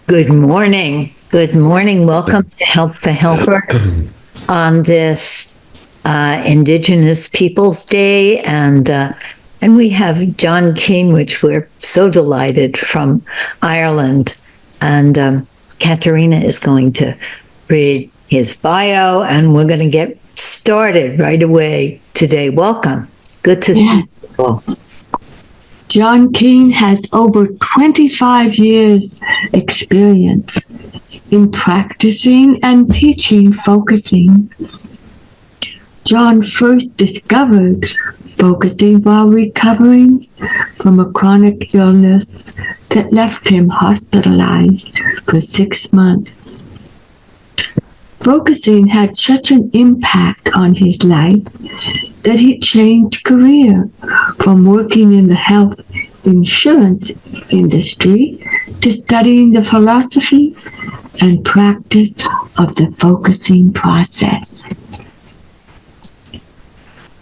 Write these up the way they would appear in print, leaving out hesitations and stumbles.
Good morning. Good morning. Welcome to Help the Helpers on this Indigenous Peoples Day. And we have John Keane, which we're so delighted, from Ireland. And Katerina is going to read his bio, and we're going to get started right away today. Welcome. Good to see you all. John Keane has over 25 years experience in practicing and teaching focusing. John first discovered focusing while recovering from a chronic illness that left him hospitalized for 6 months. Focusing had such an impact on his life that he changed career from working in the health insurance industry to studying the philosophy and practice of the focusing process.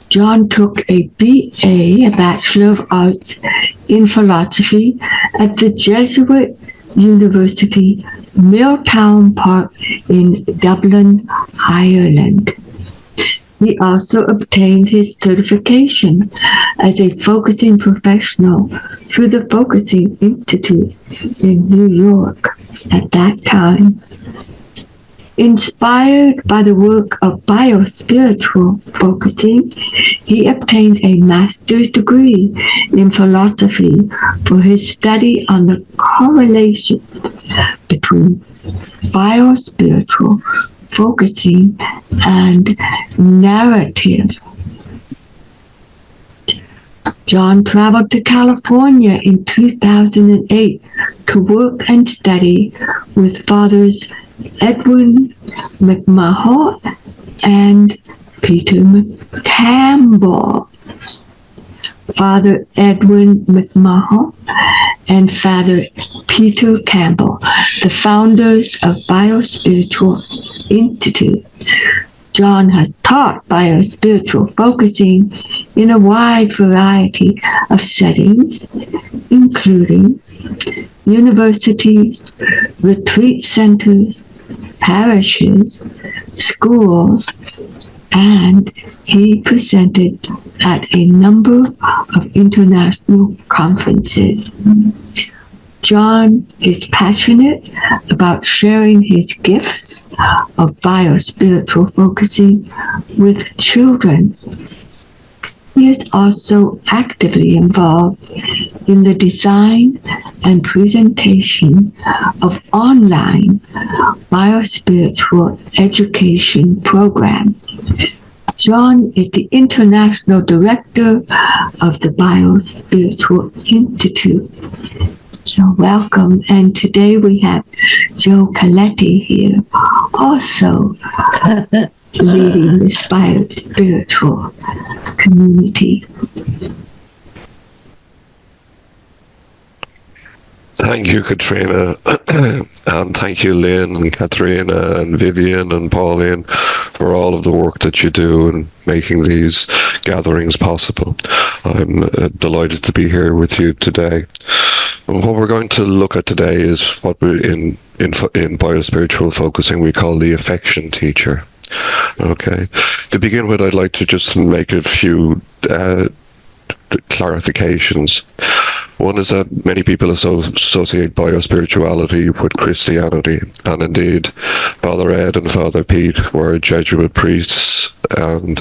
John took a BA, a Bachelor of Arts in Philosophy, at the Jesuit University, Milltown Park in Dublin, Ireland. He also obtained his certification as a focusing professional through the Focusing Institute in New York at that time. Inspired by the work of BioSpiritual Focusing, he obtained a master's degree in philosophy for his study on the correlation between BioSpiritual Focusing and Narrative. John traveled to California in 2008 to work and study with Fathers Edwin McMahon and Peter Campbell. Father Edwin McMahon and Father Peter Campbell, the founders of BioSpiritual Institute. John has taught BioSpiritual Focusing in a wide variety of settings, including universities, retreat centers, parishes, schools, and he presented at a number of international conferences. John is passionate about sharing his gifts of BioSpiritual Focusing with children. He is also actively involved in the design and presentation of online BioSpiritual education programs. John is the International Director of the BioSpiritual Institute. So welcome. And today we have Joe Coletti here, also leading this BioSpiritual community. Thank you, Katrina, and thank you, Lynn and Katrina and Vivian and Pauline, for all of the work that you do in making these gatherings possible. I'm delighted to be here with you today. And what we're going to look at today is what we in BioSpiritual Focusing we call the affection teacher. Okay. To begin with, I'd like to just make a few clarifications. One is that many people associate BioSpirituality with Christianity, and indeed Father Ed and Father Pete were Jesuit priests, and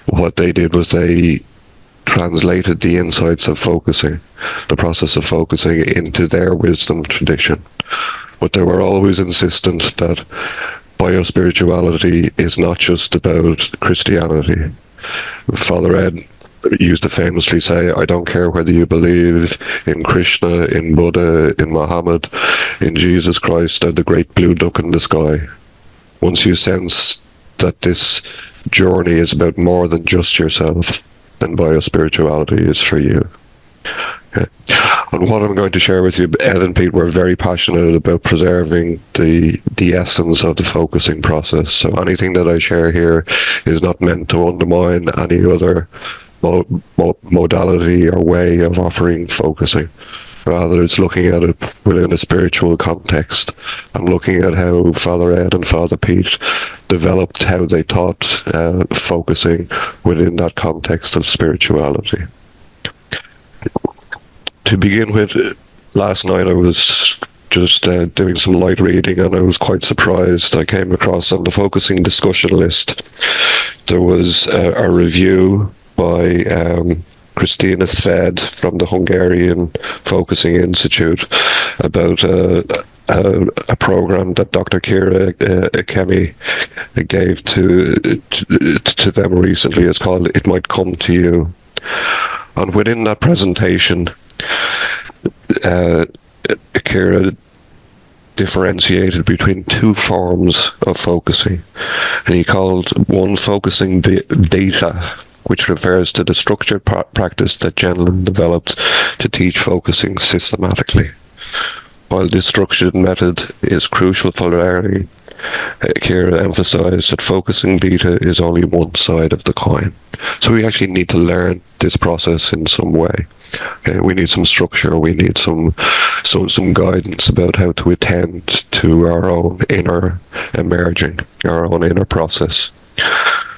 what they did was they translated the insights of focusing, the process of focusing, into their wisdom tradition. But they were always insistent that BioSpirituality is not just about Christianity. Father Ed used to famously say, I don't care whether you believe in Krishna, in Buddha, in Muhammad, in Jesus Christ, or the great blue duck in the sky. Once you sense that this journey is about more than just yourself, then BioSpirituality is for you. Okay. And what I'm going to share with you, Ed and Pete were very passionate about preserving the essence of the focusing process. So anything that I share here is not meant to undermine any other modality or way of offering focusing. Rather, it's looking at it within a spiritual context and looking at how Father Ed and Father Pete developed how they taught focusing within that context of spirituality. To begin with, last night I was just doing some light reading, and I was quite surprised. I came across on the focusing discussion list, there was a review by Christina Sved from the Hungarian Focusing Institute about a program that Dr. Kira Keane gave to them recently. It's called It Might Come to You. And within that presentation, Kira differentiated between two forms of focusing, and he called one focusing data, which refers to the structured practice that Jenlin developed to teach focusing systematically. While this structured method is crucial for learning, Kira emphasized that focusing beta is only one side of the coin. So we actually need to learn this process in some way. We need some structure, we need some guidance about how to attend to our own inner emerging, our own inner process.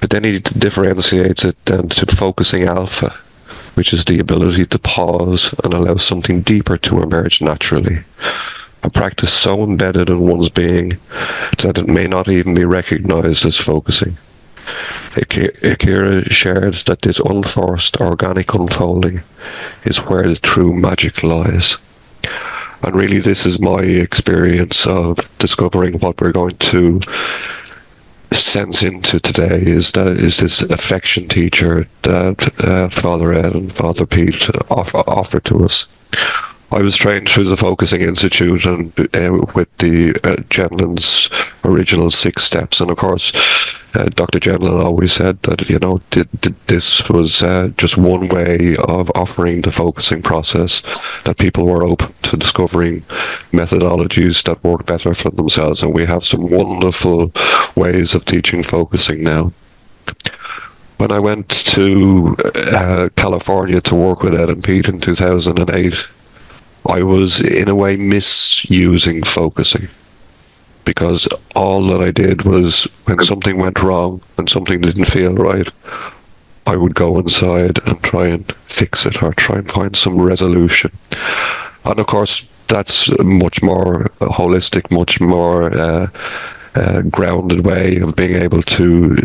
But then he differentiates it then to focusing alpha, which is the ability to pause and allow something deeper to emerge naturally. A practice so embedded in one's being that it may not even be recognized as focusing. Akira shared that this unforced, organic unfolding is where the true magic lies. And really this is my experience of discovering what we're going to sense into today is this affection teacher that Father Ed and Father Pete offer to us. I was trained through the Focusing Institute and with the Jenlin's original 6 steps, and of course Dr. Jenlin always said that this was just one way of offering the focusing process, that people were open to discovering methodologies that work better for themselves, and we have some wonderful ways of teaching focusing now. When I went to California to work with Ed and Pete in 2008, I was in a way misusing focusing, because all that I did was when something went wrong, when something didn't feel right, I would go inside and try and fix it or try and find some resolution. And of course, that's a much more holistic, much more grounded way of being able to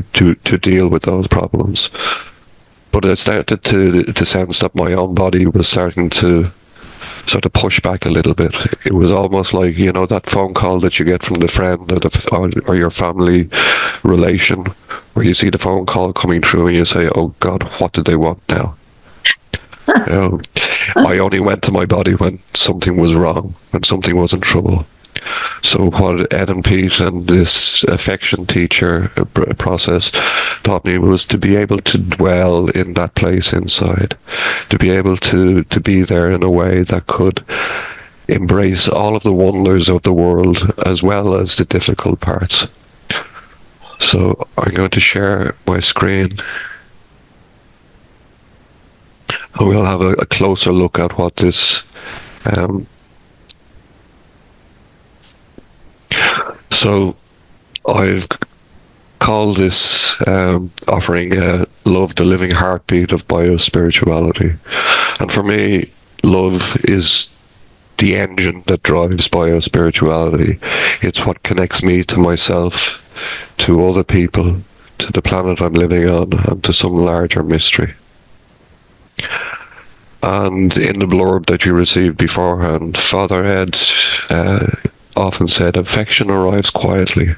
deal with those problems. But I started to sense that my own body was starting to sort of push back a little bit. It was almost like, that phone call that you get from the friend or your family relation, where you see the phone call coming through and you say, oh God, what did they want now? I only went to my body when something was wrong, when something was in trouble. So what Ed and Pete and this affection teacher process taught me was to be able to dwell in that place inside, to be able to be there in a way that could embrace all of the wonders of the world as well as the difficult parts. So I'm going to share my screen, and we'll have a closer look at what this so I've called this offering Love, the Living Heartbeat of BioSpirituality. And for me, love is the engine that drives BioSpirituality. It's what connects me to myself, to other people, to the planet I'm living on, and to some larger mystery. And in the blurb that you received beforehand, Father Ed often said, affection arrives quietly,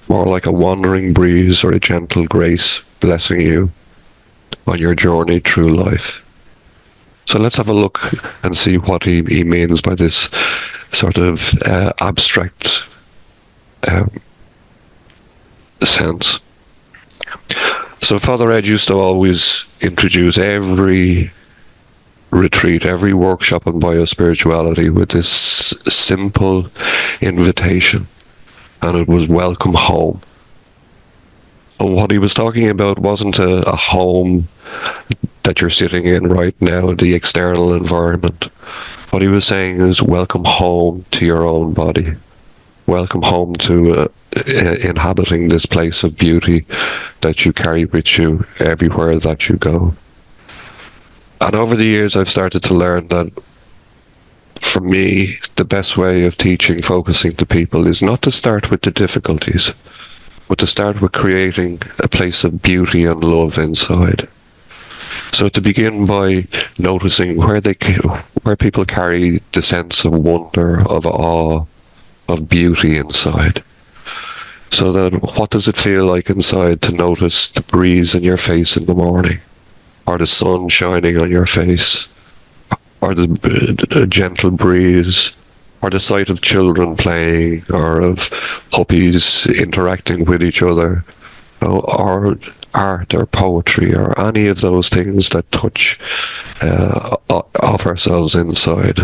more like a wandering breeze or a gentle grace blessing you on your journey through life. So let's have a look and see what he means by this sort of abstract sense. So Father Ed used to always introduce every retreat, every workshop on BioSpirituality with this simple invitation, and it was welcome home. And what he was talking about wasn't a home that you're sitting in right now, the external environment. What he was saying is, welcome home to your own body. Welcome home to inhabiting this place of beauty that you carry with you everywhere that you go. And over the years, I've started to learn that, for me, the best way of teaching focusing to people is not to start with the difficulties, but to start with creating a place of beauty and love inside. So to begin by noticing where people carry the sense of wonder, of awe, of beauty inside. So that, what does it feel like inside to notice the breeze in your face in the morning, or the sun shining on your face, or the gentle breeze, or the sight of children playing, or of puppies interacting with each other, or art or poetry, or any of those things that touch of ourselves inside.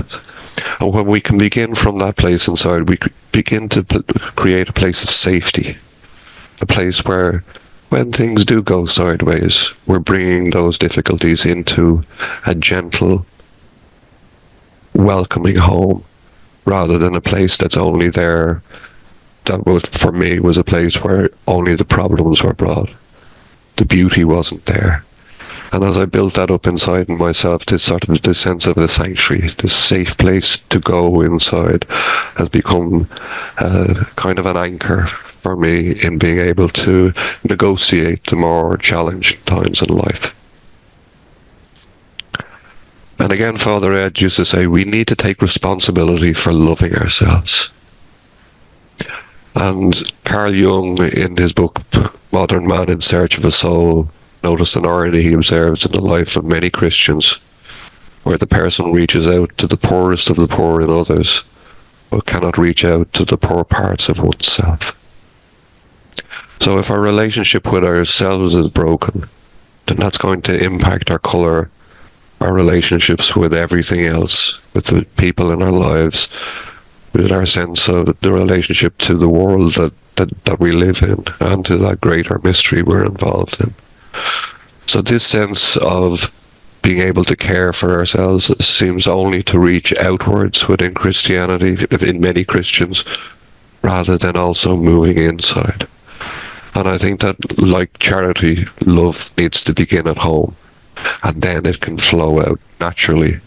And when we can begin from that place inside, we begin to create a place of safety, a place where, when things do go sideways, we're bringing those difficulties into a gentle, welcoming home, rather than a place that's only there. That was, for me, was a place where only the problems were brought. The beauty wasn't there. And as I built that up inside myself, this sense of a sanctuary, this safe place to go inside, has become kind of an anchor for me in being able to negotiate the more challenging times in life. And again, Father Ed used to say, we need to take responsibility for loving ourselves. And Carl Jung, in his book Modern Man in Search of a Soul, noticed an irony he observes in the life of many Christians, where the person reaches out to the poorest of the poor in others, but cannot reach out to the poor parts of oneself. So if our relationship with ourselves is broken, then that's going to impact our colour, our relationships with everything else, with the people in our lives, with our sense of the relationship to the world that we live in, and to that greater mystery we're involved in. So this sense of being able to care for ourselves seems only to reach outwards within Christianity, in many Christians, rather than also moving inside. And I think that, like charity, love needs to begin at home, and then it can flow out naturally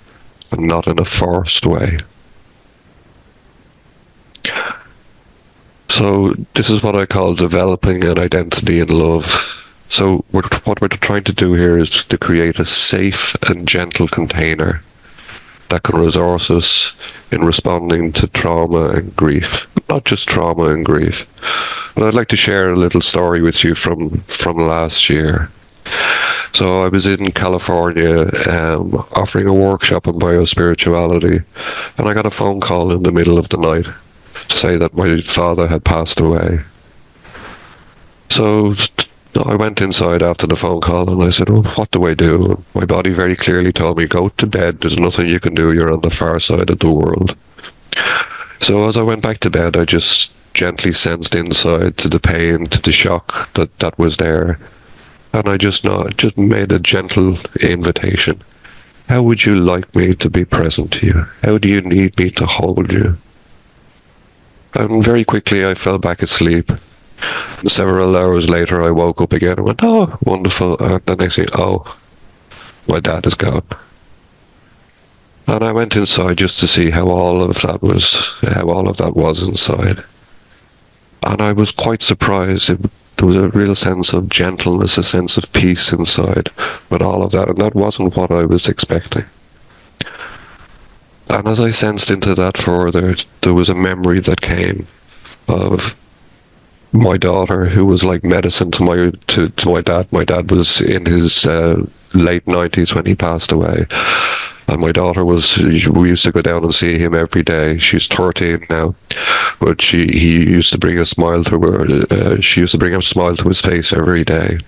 and not in a forced way. So this is what I call developing an identity in love. So what we're trying to do here is to create a safe and gentle container that can resource us in responding to trauma and grief. Not just trauma and grief. But I'd like to share a little story with you from last year. So I was in California offering a workshop on BioSpirituality, and I got a phone call in the middle of the night to say that my father had passed away. So I went inside after the phone call and I said, well, what do I do? And my body very clearly told me, go to bed, there's nothing you can do, you're on the far side of the world. So as I went back to bed, I just gently sensed inside to the pain, to the shock that was there. And I just made a gentle invitation. How would you like me to be present to you? How do you need me to hold you? And very quickly I fell back asleep. And several hours later I woke up again and went, oh, wonderful. And the next thing, oh, my dad is gone. And I went inside just to see how all of that was inside. And I was quite surprised. There was a real sense of gentleness, a sense of peace inside with all of that. And that wasn't what I was expecting. And as I sensed into that further, there was a memory that came of my daughter, who was like medicine to my dad. My dad was in his late 90s when he passed away. And my daughter we used to go down and see him every day. She's 13 now. But he used to bring a smile to her. She used to bring a smile to his face every day.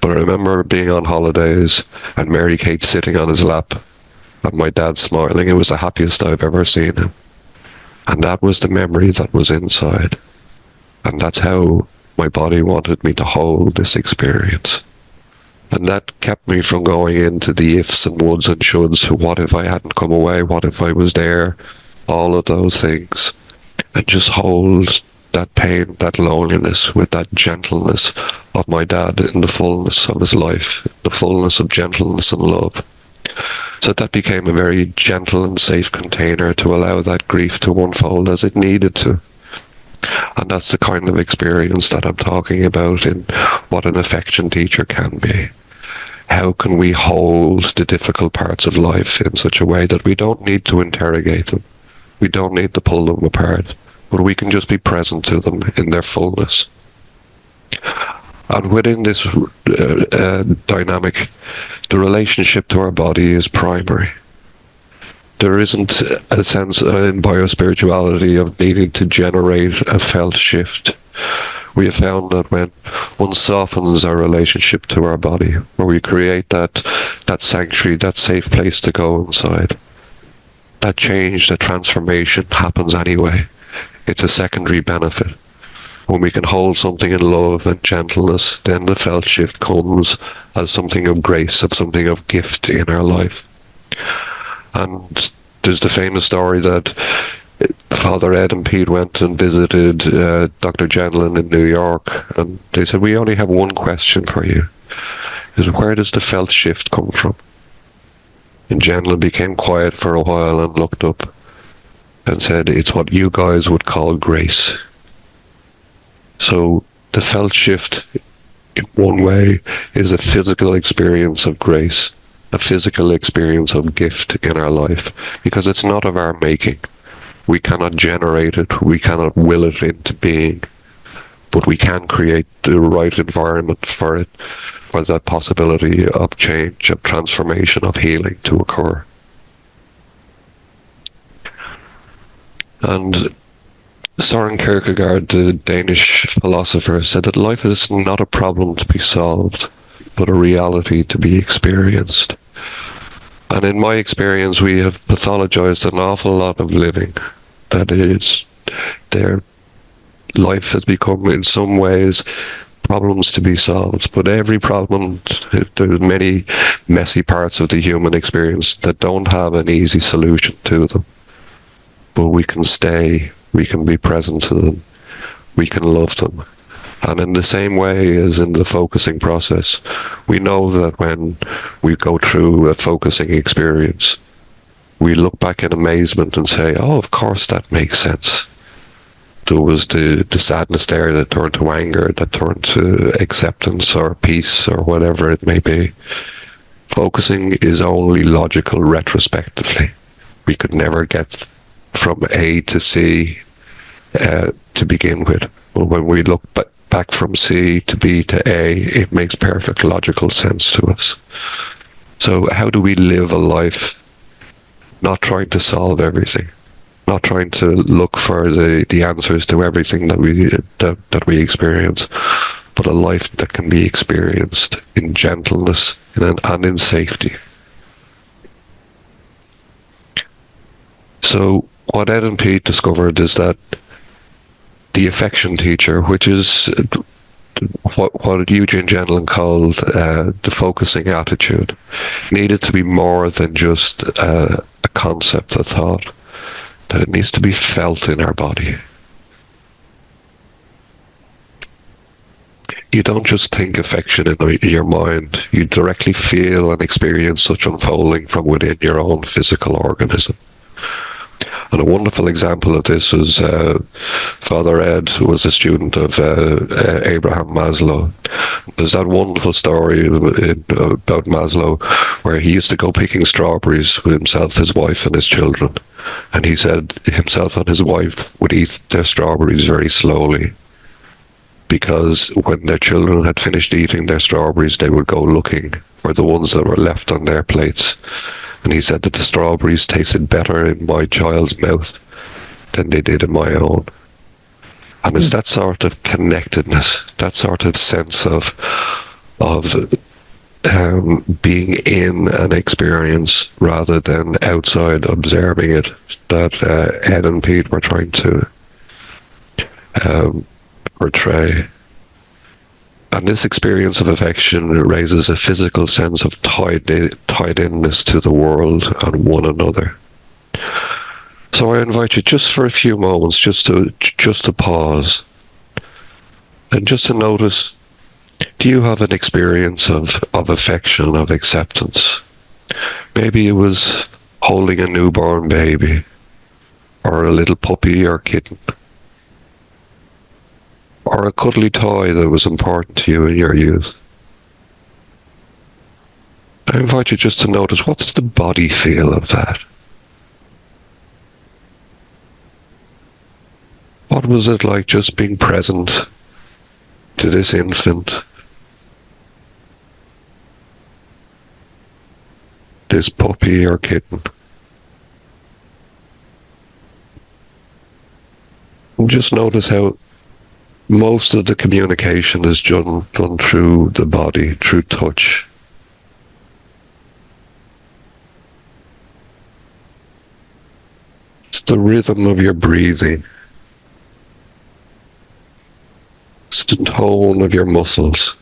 But I remember being on holidays and Mary Kate sitting on his lap and my dad smiling. It was the happiest I've ever seen him. And that was the memory that was inside. And that's how My body wanted me to hold this experience. And that kept me from going into the ifs and woulds and shoulds. What if I hadn't come away? What if I was there? All of those things. And just hold that pain, that loneliness, with that gentleness of my dad in the fullness of his life, the fullness of gentleness and love. So that became a very gentle and safe container to allow that grief to unfold as it needed to. And that's the kind of experience that I'm talking about in what an affection teacher can be. How can we hold the difficult parts of life in such a way that we don't need to interrogate them? We don't need to pull them apart, but we can just be present to them in their fullness. And within this dynamic, the relationship to our body is primary. There isn't a sense in biospirituality of needing to generate a felt shift. We have found that when one softens our relationship to our body, where we create that sanctuary, that safe place to go inside, that change, that transformation happens anyway. It's a secondary benefit. When we can hold something in love and gentleness, then the felt shift comes as something of grace, as something of gift in our life. And there's the famous story that Father Ed and Pete went and visited Dr. Jenlin in New York, and they said, we only have one question for you. Is where does the felt shift come from? And Jenlin became quiet for a while and looked up and said, it's what you guys would call grace. So the felt shift, in one way, is a physical experience of grace, a physical experience of gift in our life, because it's not of our making. We cannot generate it, we cannot will it into being, but we can create the right environment for it, for that possibility of change, of transformation, of healing to occur. And Søren Kierkegaard, the Danish philosopher, said that life is not a problem to be solved, but a reality to be experienced. And in my experience, we have pathologized an awful lot of living. That is, their life has become, in some ways, problems to be solved. But every problem, there's many messy parts of the human experience that don't have an easy solution to them. But we can stay, we can be present to them, we can love them. And in the same way as in the focusing process, we know that when we go through a focusing experience, we look back in amazement and say, oh, of course that makes sense. There was the sadness there that turned to anger, that turned to acceptance or peace or whatever it may be. Focusing is only logical retrospectively. We could never get from A to C to begin with. But when we look back from C to B to A, it makes perfect logical sense to us. So how do we live a life not trying to solve everything, not trying to look for the answers to everything that we experience, but a life that can be experienced in gentleness and in safety? So what Ed and Pete discovered is that the affection teacher, which is what Eugene Jenlin called the focusing attitude, needed to be more than just a concept, a thought, that it needs to be felt in our body. You don't just think affection in your mind, you directly feel and experience such unfolding from within your own physical organism. And a wonderful example of this was Father Ed, who was a student of Abraham Maslow. There's that wonderful story about Maslow where he used to go picking strawberries with himself, his wife, and his children. And he said himself and his wife would eat their strawberries very slowly, because when their children had finished eating their strawberries, they would go looking for the ones that were left on their plates. And he said that the strawberries tasted better in my child's mouth than they did in my own. And it's that sort of connectedness, that sort of sense of being in an experience rather than outside observing it that Ed and Pete were trying to portray. And this experience of affection raises a physical sense of tied-inness to the world and one another. So I invite you just for a few moments just to pause and just to notice, do you have an experience of affection, of acceptance? Maybe it was holding a newborn baby, or a little puppy or kitten, or a cuddly toy that was important to you in your youth. I invite you just to notice, what's the body feel of that? What was it like just being present to this infant, this puppy or kitten? And just notice how most of the communication is done through the body, through touch. It's the rhythm of your breathing. It's the tone of your muscles.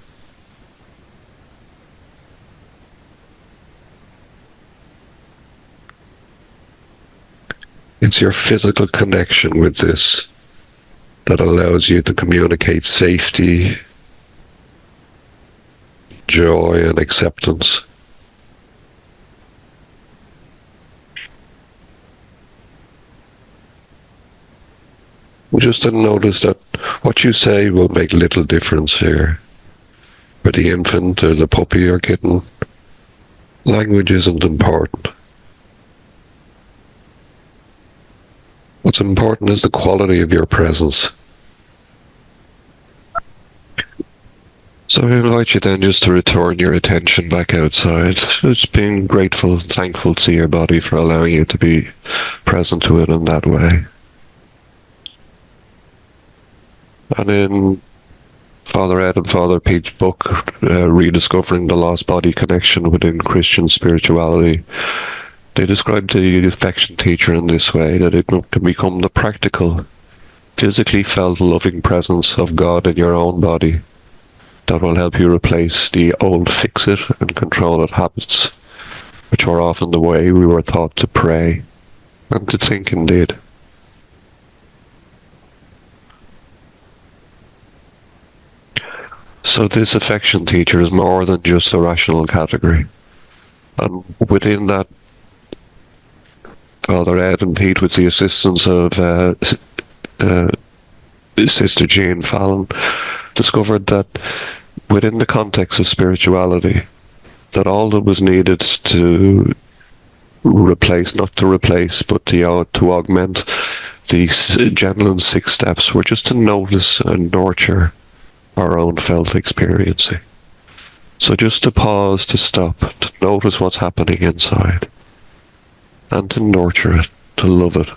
It's your physical connection with this that allows you to communicate safety, joy, and acceptance. Just to notice that what you say will make little difference here. For the infant or the puppy or kitten, language isn't important. What's important is the quality of your presence. So I invite you then just to return your attention back outside, just being grateful and thankful to your body for allowing you to be present to it in that way. And in Father Ed and Father Pete's book, Rediscovering the Lost Body Connection Within Christian Spirituality, they describe the affection teacher in this way, that it can become the practical, physically felt loving presence of God in your own body that will help you replace the old fix-it and control-it habits, which are often the way we were taught to pray and to think indeed. So this affection teacher is more than just a rational category. And within that, Father Ed and Pete, with the assistance of Sister Jane Fallon, discovered that within the context of spirituality, that all that was needed to replace, not to replace, but to augment these gentle and 6 steps were just to notice and nurture our own felt experiencing. So just to pause, to stop, to notice what's happening inside, and to nurture it, to love it,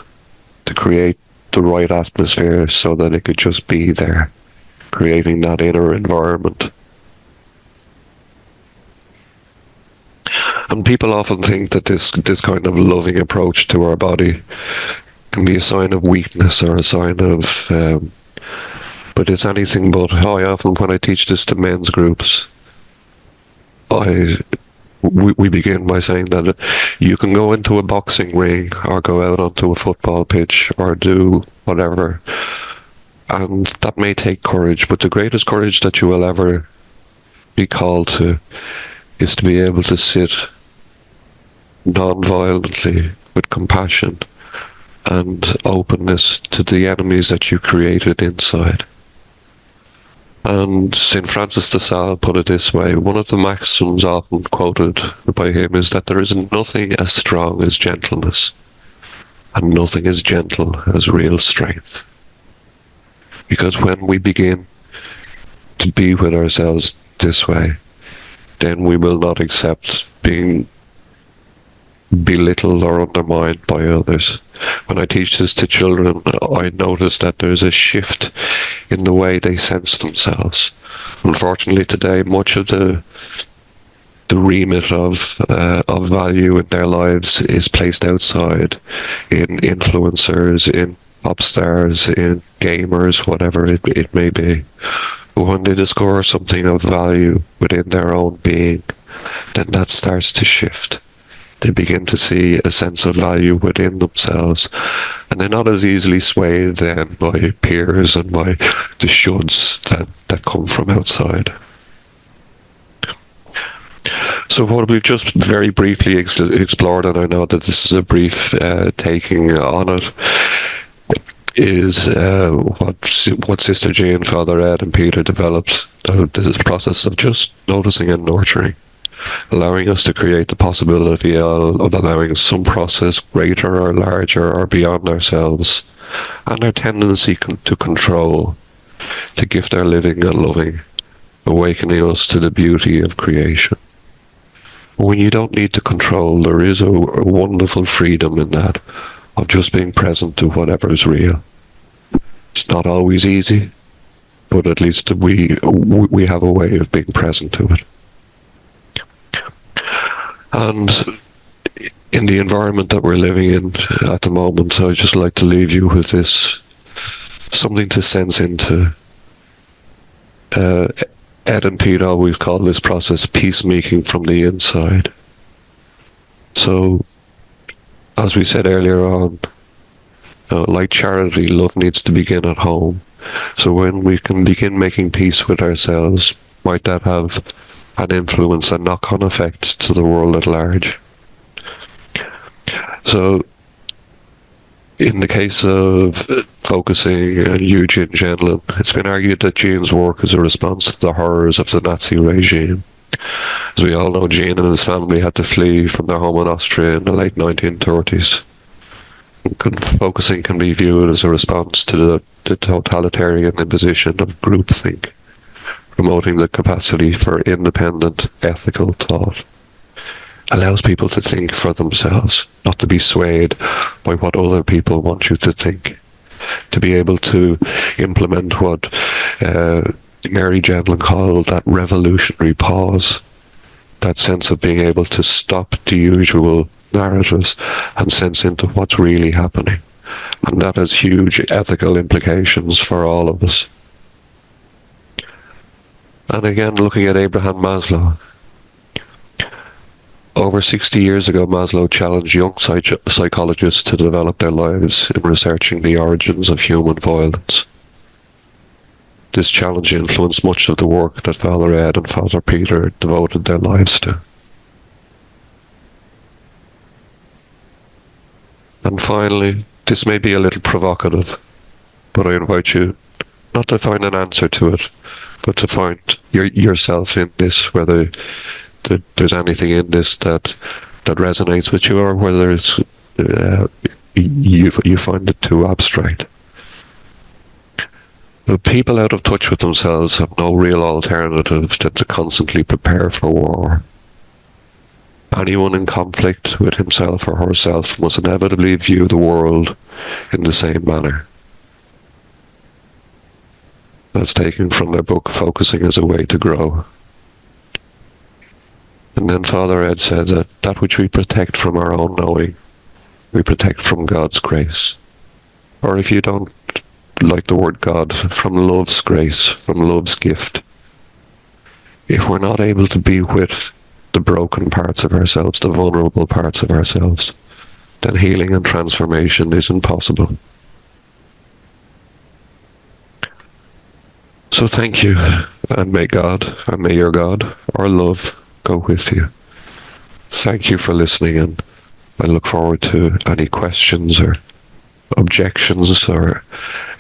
to create the right atmosphere so that it could just be there, creating that inner environment. And people often think that this kind of loving approach to our body can be a sign of weakness or a sign of but it's anything but. I often, when I teach this to men's groups, we begin by saying that you can go into a boxing ring or go out onto a football pitch or do whatever, and that may take courage, but the greatest courage that you will ever be called to is to be able to sit non-violently with compassion and openness to the enemies that you created inside. And St. Francis de Sales put it this way: one of the maxims often quoted by him is that there is nothing as strong as gentleness, and nothing as gentle as real strength. Because when we begin to be with ourselves this way, then we will not accept being belittled or undermined by others. When I teach this to children, I notice that there's a shift in the way they sense themselves. Unfortunately today, much of the remit of value in their lives is placed outside, in influencers, in pop stars, in gamers, whatever it may be. When they discover something of value within their own being, then that starts to shift. They begin to see a sense of value within themselves, and they're not as easily swayed then by peers and by the shoulds that come from outside. So what we've just very briefly explored, and I know that this is a brief taking on it, is what Sister Jean, Father Ed and Peter developed, this process of just noticing and nurturing, allowing us to create the possibility of allowing some process greater or larger or beyond ourselves, and our tendency to control, to gift our living and loving, awakening us to the beauty of creation. When you don't need to control, there is a wonderful freedom in that, of just being present to whatever is real. It's not always easy, but at least we have a way of being present to it. And in the environment that we're living in at the moment, I'd just like to leave you with this, something to sense into. Ed and Pete always call this process peacemaking from the inside. So, as we said earlier on, like charity, love needs to begin at home. So when we can begin making peace with ourselves, might that have an influence, a knock-on effect to the world at large? So, in the case of focusing and Eugene Gendlin, it's been argued that Jean's work is a response to the horrors of the Nazi regime. As we all know, Jean and his family had to flee from their home in Austria in the late 1930s. Focusing can be viewed as a response to the totalitarian imposition of groupthink, promoting the capacity for independent, ethical thought. Allows people to think for themselves, not to be swayed by what other people want you to think. To be able to implement what Mary Gendlin called that revolutionary pause, that sense of being able to stop the usual narratives and sense into what's really happening. And that has huge ethical implications for all of us. And again, looking at Abraham Maslow, over 60 years ago, Maslow challenged young psychologists to develop their lives in researching the origins of human violence. This challenge influenced much of the work that Father Ed and Father Peter devoted their lives to. And finally, this may be a little provocative, but I invite you not to find an answer to it, but to find yourself in this, whether there's anything in this that resonates with you, or whether it's you find it too abstract. But people out of touch with themselves have no real alternative than to constantly prepare for war. Anyone in conflict with himself or herself must inevitably view the world in the same manner. That's taken from their book, Focusing as a Way to Grow. And then Father Ed said that which we protect from our own knowing, we protect from God's grace. Or if you don't like the word God, from love's grace, from love's gift. If we're not able to be with the broken parts of ourselves, the vulnerable parts of ourselves, then healing and transformation isn't possible. So thank you, and may God, and may your God, our love, go with you. Thank you for listening, and I look forward to any questions or objections, or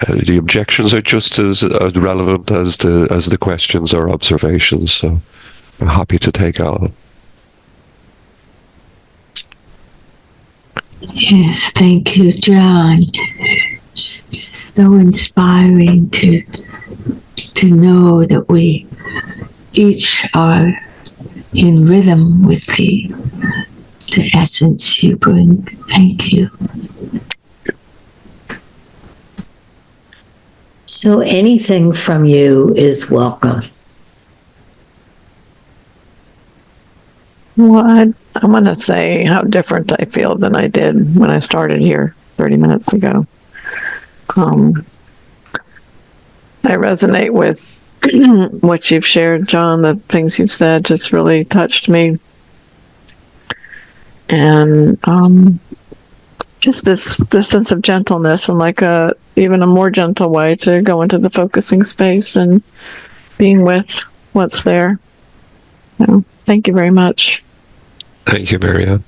the objections are just as relevant as the questions or observations, so I'm happy to take all. Yes, thank you, John. So inspiring to know that we each are in rhythm with the essence you bring. Thank you. So anything from you is welcome. Well, I want to say how different I feel than I did when I started here 30 minutes ago. I resonate with what you've shared, John, the things you've said just really touched me. And just this sense of gentleness and like even a more gentle way to go into the focusing space and being with what's there. So, thank you very much. Thank you, Marianne.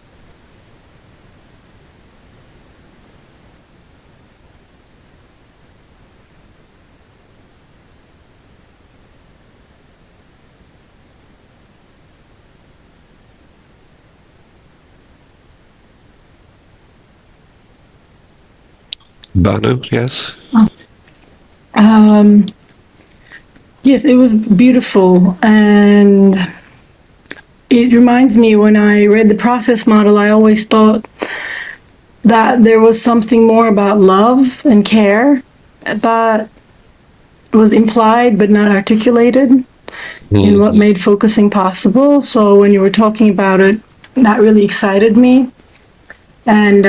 Banu, yes? Yes, it was beautiful. And it reminds me, when I read the process model, I always thought that there was something more about love and care that was implied but not articulated in what made focusing possible. So when you were talking about it, that really excited me. And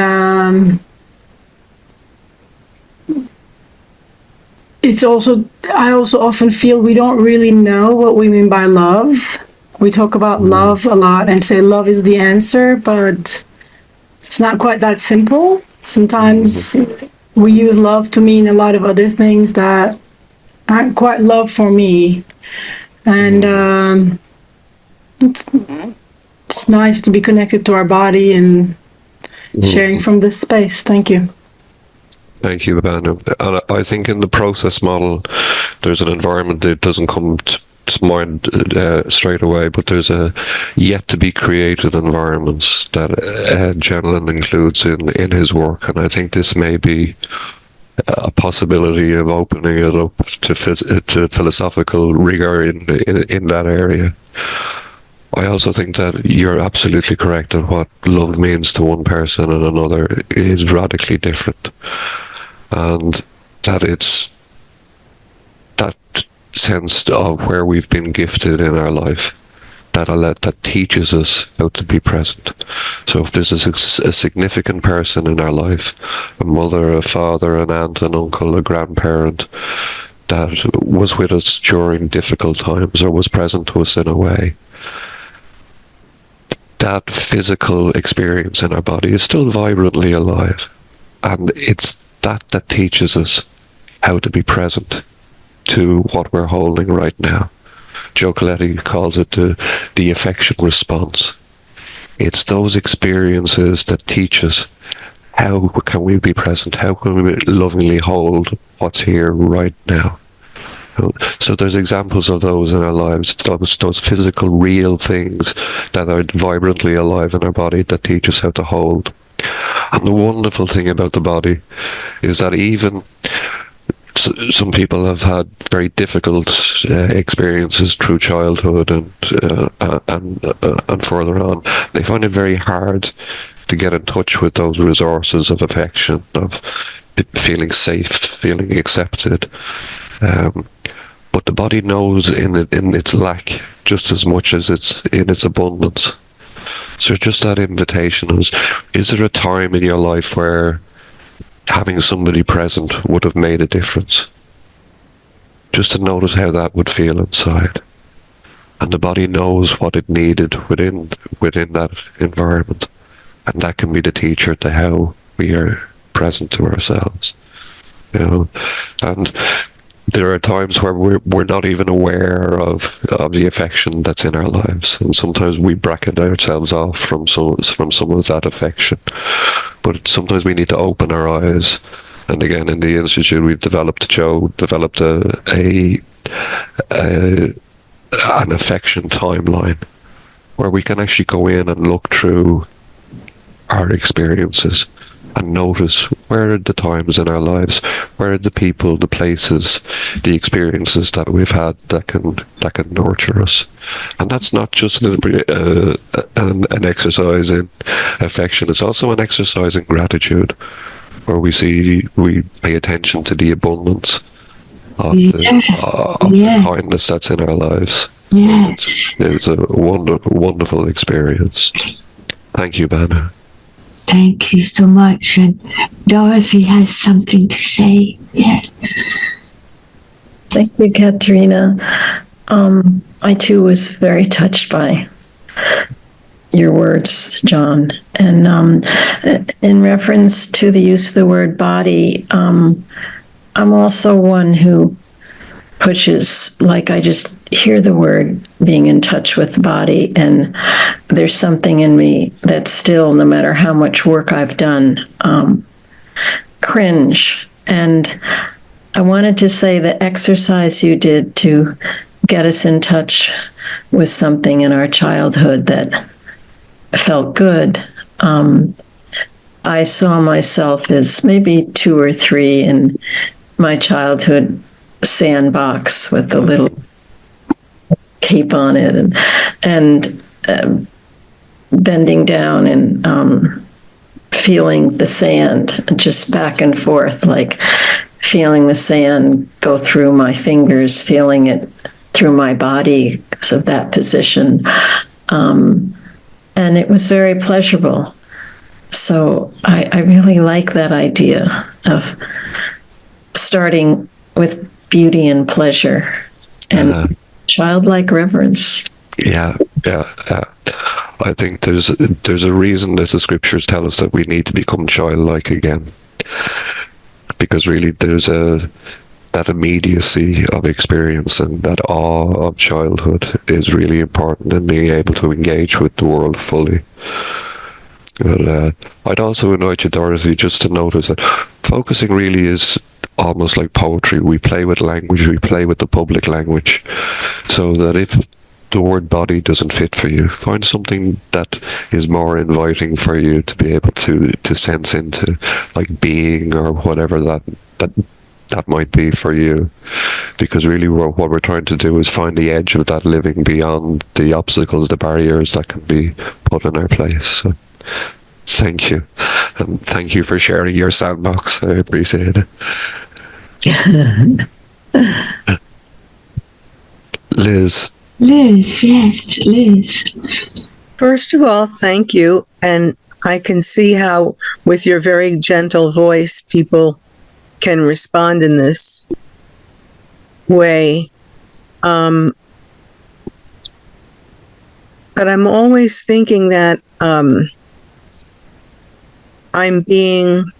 I also often feel we don't really know what we mean by love. We talk about love a lot and say love is the answer, but it's not quite that simple. Sometimes we use love to mean a lot of other things that aren't quite love for me. And it's nice to be connected to our body and sharing from this space. Thank you. Thank you, Banu. And I think in the process model, there's an environment that doesn't come to mind straight away, but there's a yet to be created environments that Janelin includes in his work, and I think this may be a possibility of opening it up to philosophical rigor in that area. I also think that you're absolutely correct that what love means to one person and another is radically different. And that it's that sense of where we've been gifted in our life that teaches us how to be present. So if there's a significant person in our life, a mother, a father, an aunt, an uncle, a grandparent, that was with us during difficult times or was present to us in a way, that physical experience in our body is still vibrantly alive. And it's that teaches us how to be present to what we're holding right now. Joe Coletti calls it the affection response. It's those experiences that teach us how can we be present, how can we lovingly hold what's here right now. So there's examples of those in our lives, those physical, real things that are vibrantly alive in our body that teach us how to hold. And the wonderful thing about the body is that even some people have had very difficult experiences through childhood and further on. They find it very hard to get in touch with those resources of affection, of feeling safe, feeling accepted. But the body knows in its lack just as much as it's in its abundance. So just that invitation is there a time in your life where having somebody present would have made a difference? Just to notice how that would feel inside. And the body knows what it needed within that environment. And that can be the teacher to how we are present to ourselves. And there are times where we're not even aware of the affection that's in our lives, and sometimes we bracket ourselves off from some of that affection. But sometimes we need to open our eyes. And again, in the institute, we've developed an affection timeline where we can actually go in and look through our experiences and notice where are the times in our lives, where are the people, the places, the experiences that we've had that can nurture us. And that's not just an exercise in affection, it's also an exercise in gratitude, where we pay attention to the abundance of the kindness that's in our lives. Yes. It's a wonderful experience. Thank you, Banu. Thank you so much. And Dorothy has something to say. Yes. Thank you, Katrina. I too was very touched by your words, John. And in reference to the use of the word body, I'm also one who pushes, like I just hear the word being in touch with the body, and there's something in me that still, no matter how much work I've done, cringe. And I wanted to say the exercise you did to get us in touch with something in our childhood that felt good. I saw myself as maybe 2 or 3 in my childhood sandbox with the little cape on it, and bending down and feeling the sand just back and forth, like feeling the sand go through my fingers, feeling it through my body because of that position. And it was very pleasurable. So I really like that idea of starting with beauty and pleasure and childlike reverence. Yeah. I think there's a reason that the scriptures tell us that we need to become childlike again, because really there's that immediacy of experience and that awe of childhood is really important in being able to engage with the world fully. But I'd also invite you, Dorothy, just to notice that focusing really is almost like poetry. We play with language, we play with the public language, so that if the word body doesn't fit for you, find something that is more inviting for you to be able to sense into, like being or whatever that might be for you. Because really what we're trying to do is find the edge of that living beyond the obstacles, the barriers that can be put in our place. So thank you. And thank you for sharing your sandbox. I appreciate it. Liz. Liz, yes, Liz. First of all, thank you. And I can see how, with your very gentle voice, people can respond in this way. But I'm always thinking that I'm being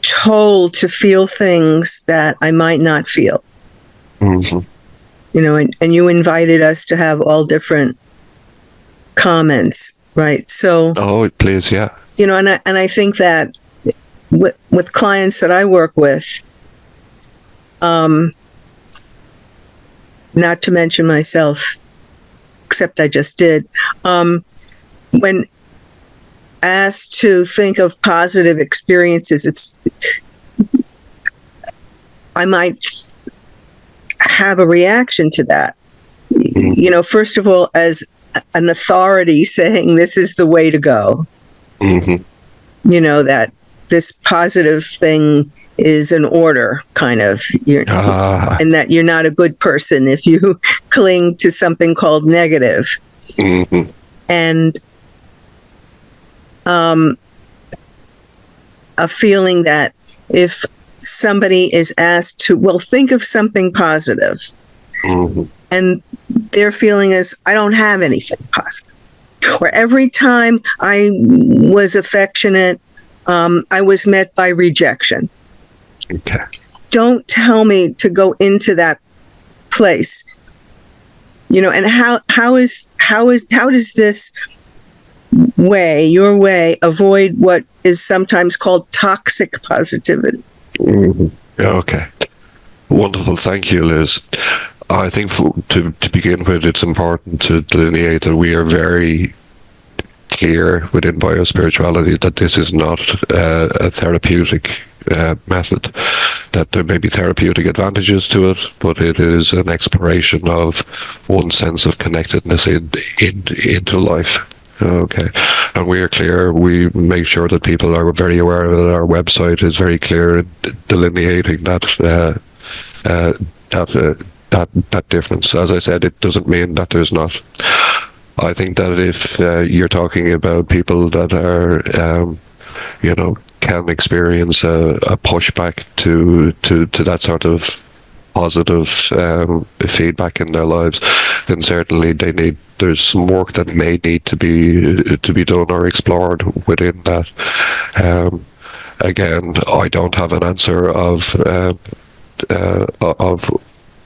told to feel things that I might not feel. Mm-hmm. You know, and you invited us to have all different comments, right? So, oh, please, yeah. You know, and I think that with clients that I work with, not to mention myself, except I just did, when asked to think of positive experiences, I might have a reaction to that. You know, first of all, as an authority saying this is the way to go. Mm-hmm. You know, that this positive thing is an order, kind of, and that you're not a good person if you cling to something called negative. Mm-hmm. And a feeling that if somebody is asked to, well, think of something positive, mm-hmm. and their feeling is, I don't have anything positive. Or every time I was affectionate, I was met by rejection. Okay. Don't tell me to go into that place. You know, and how does this way, your way, avoid what is sometimes called toxic positivity? Mm-hmm. Yeah, okay. Wonderful. Thank you, Liz. I think to begin with, it's important to delineate that we are very clear within BioSpirituality that this is not a therapeutic method, that there may be therapeutic advantages to it, but it is an exploration of one sense of connectedness into life. Okay, and we are clear. We make sure that people are very aware that our website is very clear in delineating that difference. As I said, it doesn't mean that there's not. I think that if you're talking about people that are, can experience a pushback to that sort of positive feedback in their lives, then certainly there's some work that may need to be done or explored within that. Again, I don't have an answer of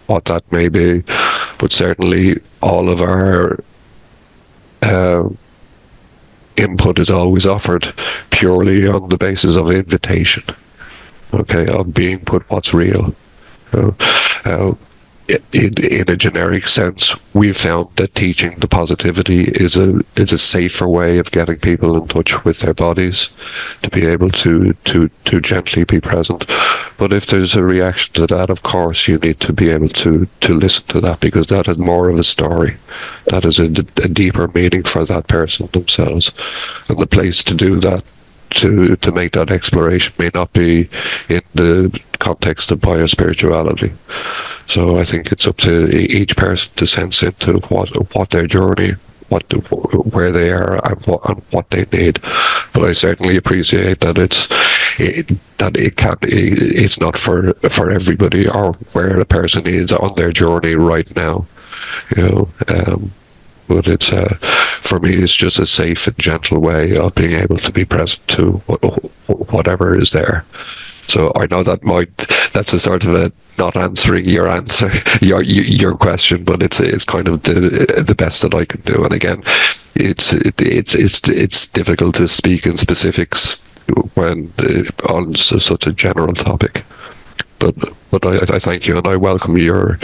what that may be, but certainly all of our input is always offered purely on the basis of invitation, okay, of being put what's real. In a generic sense, we've found that teaching the positivity is a safer way of getting people in touch with their bodies, to be able to gently be present. But if there's a reaction to that, of course, you need to be able to listen to that, because that is more of a story. That is a deeper meaning for that person themselves. And the place to do that, to make that exploration, may not be in the context of biospirituality. So I think it's up to each person to sense into what their journey, where they are, and what they need. But I certainly appreciate that it's not for everybody, or where a person is on their journey right now, but it's for me, it's just a safe and gentle way of being able to be present to whatever is there. So I know that's a sort of a not answering your your question, but it's kind of the best that I can do. And again, it's difficult to speak in specifics when on such a general topic. But I thank you, and I welcome your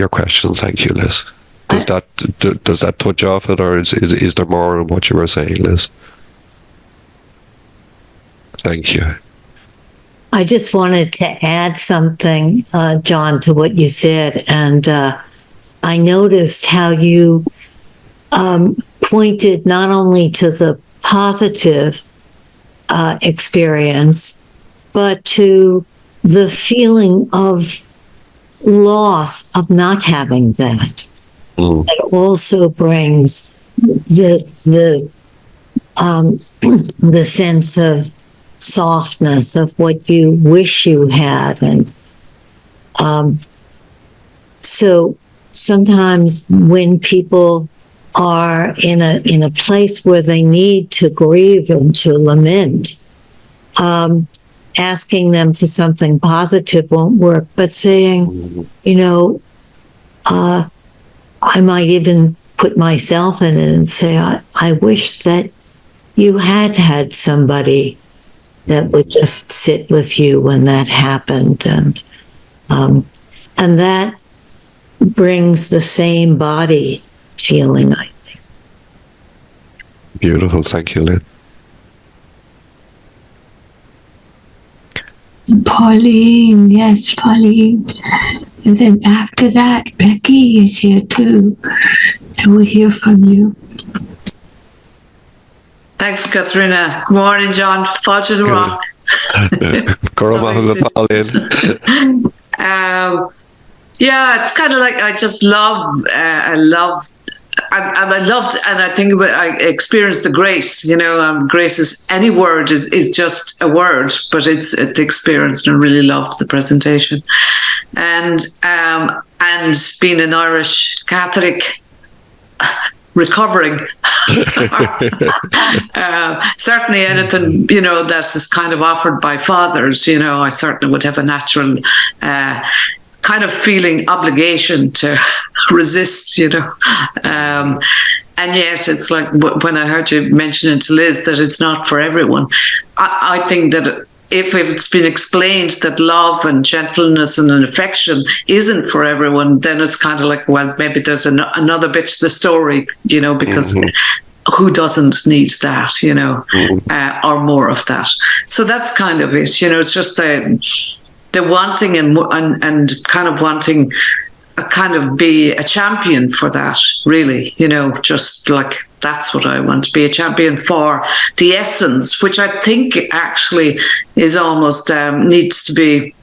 questions. Thank you, Liz. Does that touch off it, or is there more on what you were saying, Liz? Thank you. I just wanted to add something, John, to what you said. And I noticed how you pointed not only to the positive experience, but to the feeling of loss of not having that. That also brings the sense of softness of what you wish you had. And so sometimes when people are in a place where they need to grieve and to lament, asking them for something positive won't work, but saying, I might even put myself in it and say, I wish that you had somebody that would just sit with you when that happened. And that brings the same body feeling, I think. Beautiful. Thank you, Lynn. Pauline, yes, Pauline. And then after that, Becky is here too. So we'll hear from you. Thanks, Katharina. Good morning, John. Fáilte the rock. Yeah, it's kind of like I loved, and I think I experienced the grace. Grace is, any word is just a word, but it's experienced, and really loved the presentation, and being an Irish Catholic, recovering. Certainly anything that is kind of offered by fathers, I certainly would have a natural kind of feeling obligation to resist, and yet it's like when I heard you mention it to Liz that it's not for everyone. I think that if it's been explained that love and gentleness and an affection isn't for everyone, then it's kind of like, well, maybe there's another bit to the story, because who doesn't need that, or more of that. So that's kind of it, it's just the wanting and kind of wanting kind of be a champion for that, really, just like that's what I want, to be a champion for the essence, which I think actually is almost needs to be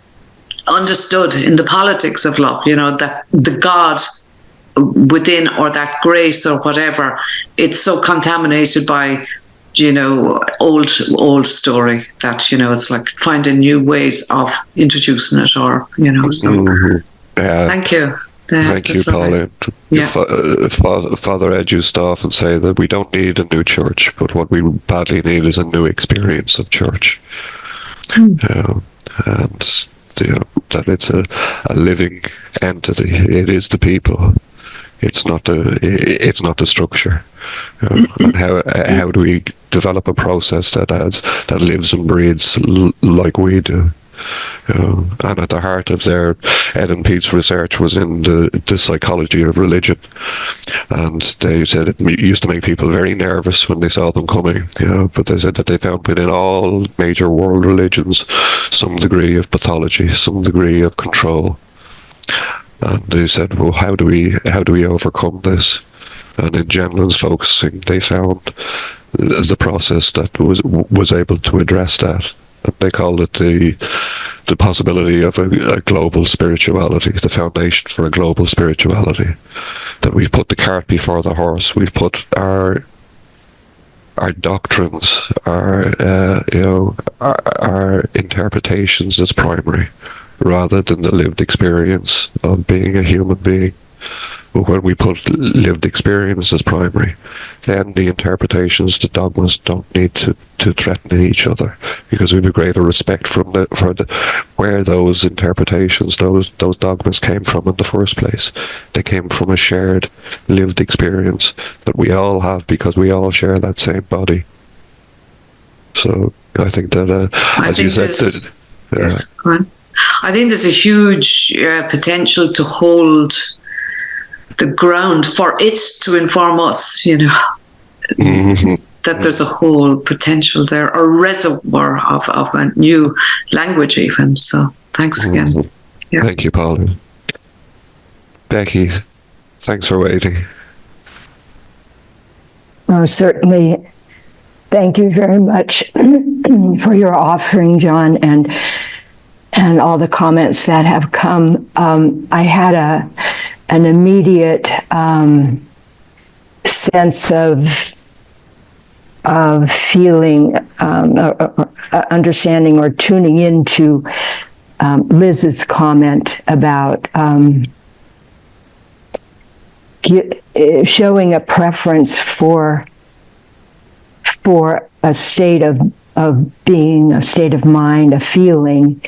understood in the politics of love, that the God within, or that grace or whatever, it's so contaminated by old story that, it's like finding new ways of introducing it, or, so thank you. Thank you, Pauline. Father Ed used to often say that we don't need a new church, but what we badly need is a new experience of church. And that it's a living entity. It is the people. It's not the structure. And how do we develop a process that lives and breathes like we do? And at the heart of Ed and Pete's research was in the psychology of religion, and they said it used to make people very nervous when they saw them coming. But they said that they found within all major world religions some degree of pathology, some degree of control. And they said, well, how do we overcome this? And in Jenlin's focusing, they found the process that was able to address that. And they called it the possibility of a global spirituality, the foundation for a global spirituality. That we've put the cart before the horse. We've put our doctrines, our interpretations as primary, rather than the lived experience of being a human being. But when we put lived experience as primary, then the interpretations, the dogmas, don't need to threaten each other, because we have a greater respect for where those interpretations, those dogmas came from in the first place. They came from a shared lived experience that we all have, because we all share that same body. So I think that, as you said, yes, go on. I think there's a huge potential to hold the ground for it to inform us, that there's a whole potential there, a reservoir of a new language even. So thanks again. Yeah. Thank you, Pauline. Becky, thanks for waiting. Oh, certainly. Thank you very much for your offering, John, and all the comments that have come. I had an immediate sense of feeling, understanding, or tuning into Liz's comment about showing a preference for a state of being, a state of mind, a feeling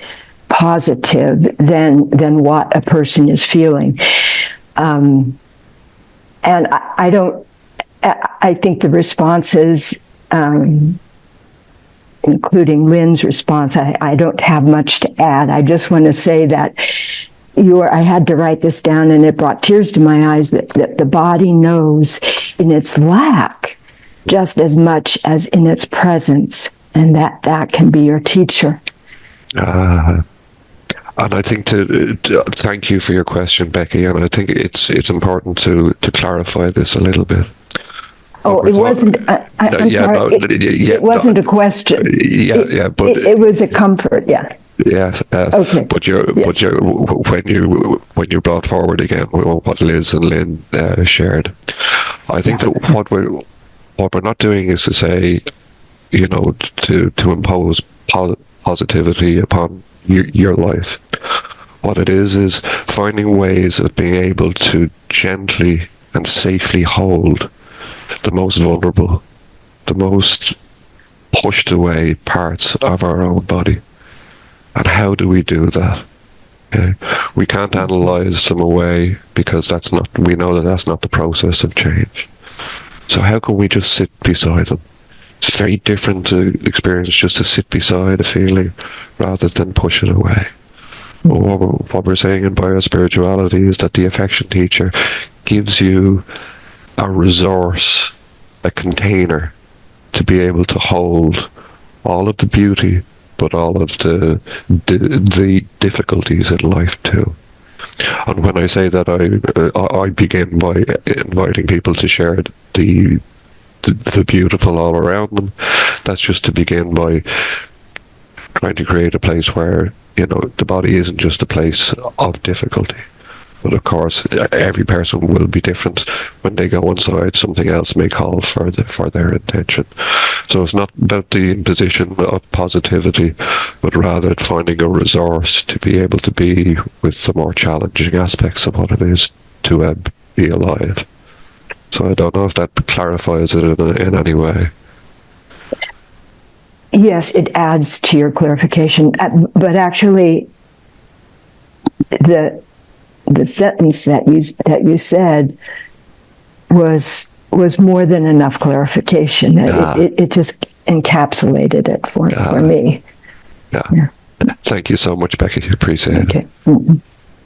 positive than what a person is feeling. And I think the responses, including Lynn's response, I don't have much to add. I just want to say that I had to write this down, and it brought tears to my eyes, that the body knows in its lack just as much as in its presence, and that can be your teacher. And I think to thank you for your question, Becky, and I think it's important to clarify this a little bit. Oh, it wasn't. I'm sorry. It wasn't a question. But it was a comfort. Yeah. Yes. Okay. But when you brought forward again what Liz and Lynn shared, I think that what we're not doing is to say, to impose positivity upon your life. What it is finding ways of being able to gently and safely hold the most vulnerable, the most pushed away parts of our own body. And how do we do that? Okay. We can't analyze them away, because we know that that's not the process of change. So how can we just sit beside them? It's very different to experience just to sit beside a feeling rather than push it away. What we're saying in BioSpirituality is that the affection teacher gives you a resource, a container, to be able to hold all of the beauty, but all of the difficulties in life too. And when I say that, I begin by inviting people to share the beautiful all around them. That's just to begin by trying to create a place where the body isn't just a place of difficulty, But of course, every person will be different. When they go inside, something else may call for their intention. So it's not about the imposition of positivity, but rather finding a resource to be able to be with the more challenging aspects of what it is to be alive. So I don't know if that clarifies it in any way. Yes, it adds to your clarification, but actually, the sentence that you said was more than enough clarification. It just encapsulated it for me. Yeah. Thank you so much, Becky. Appreciate it. Okay. Mm-hmm.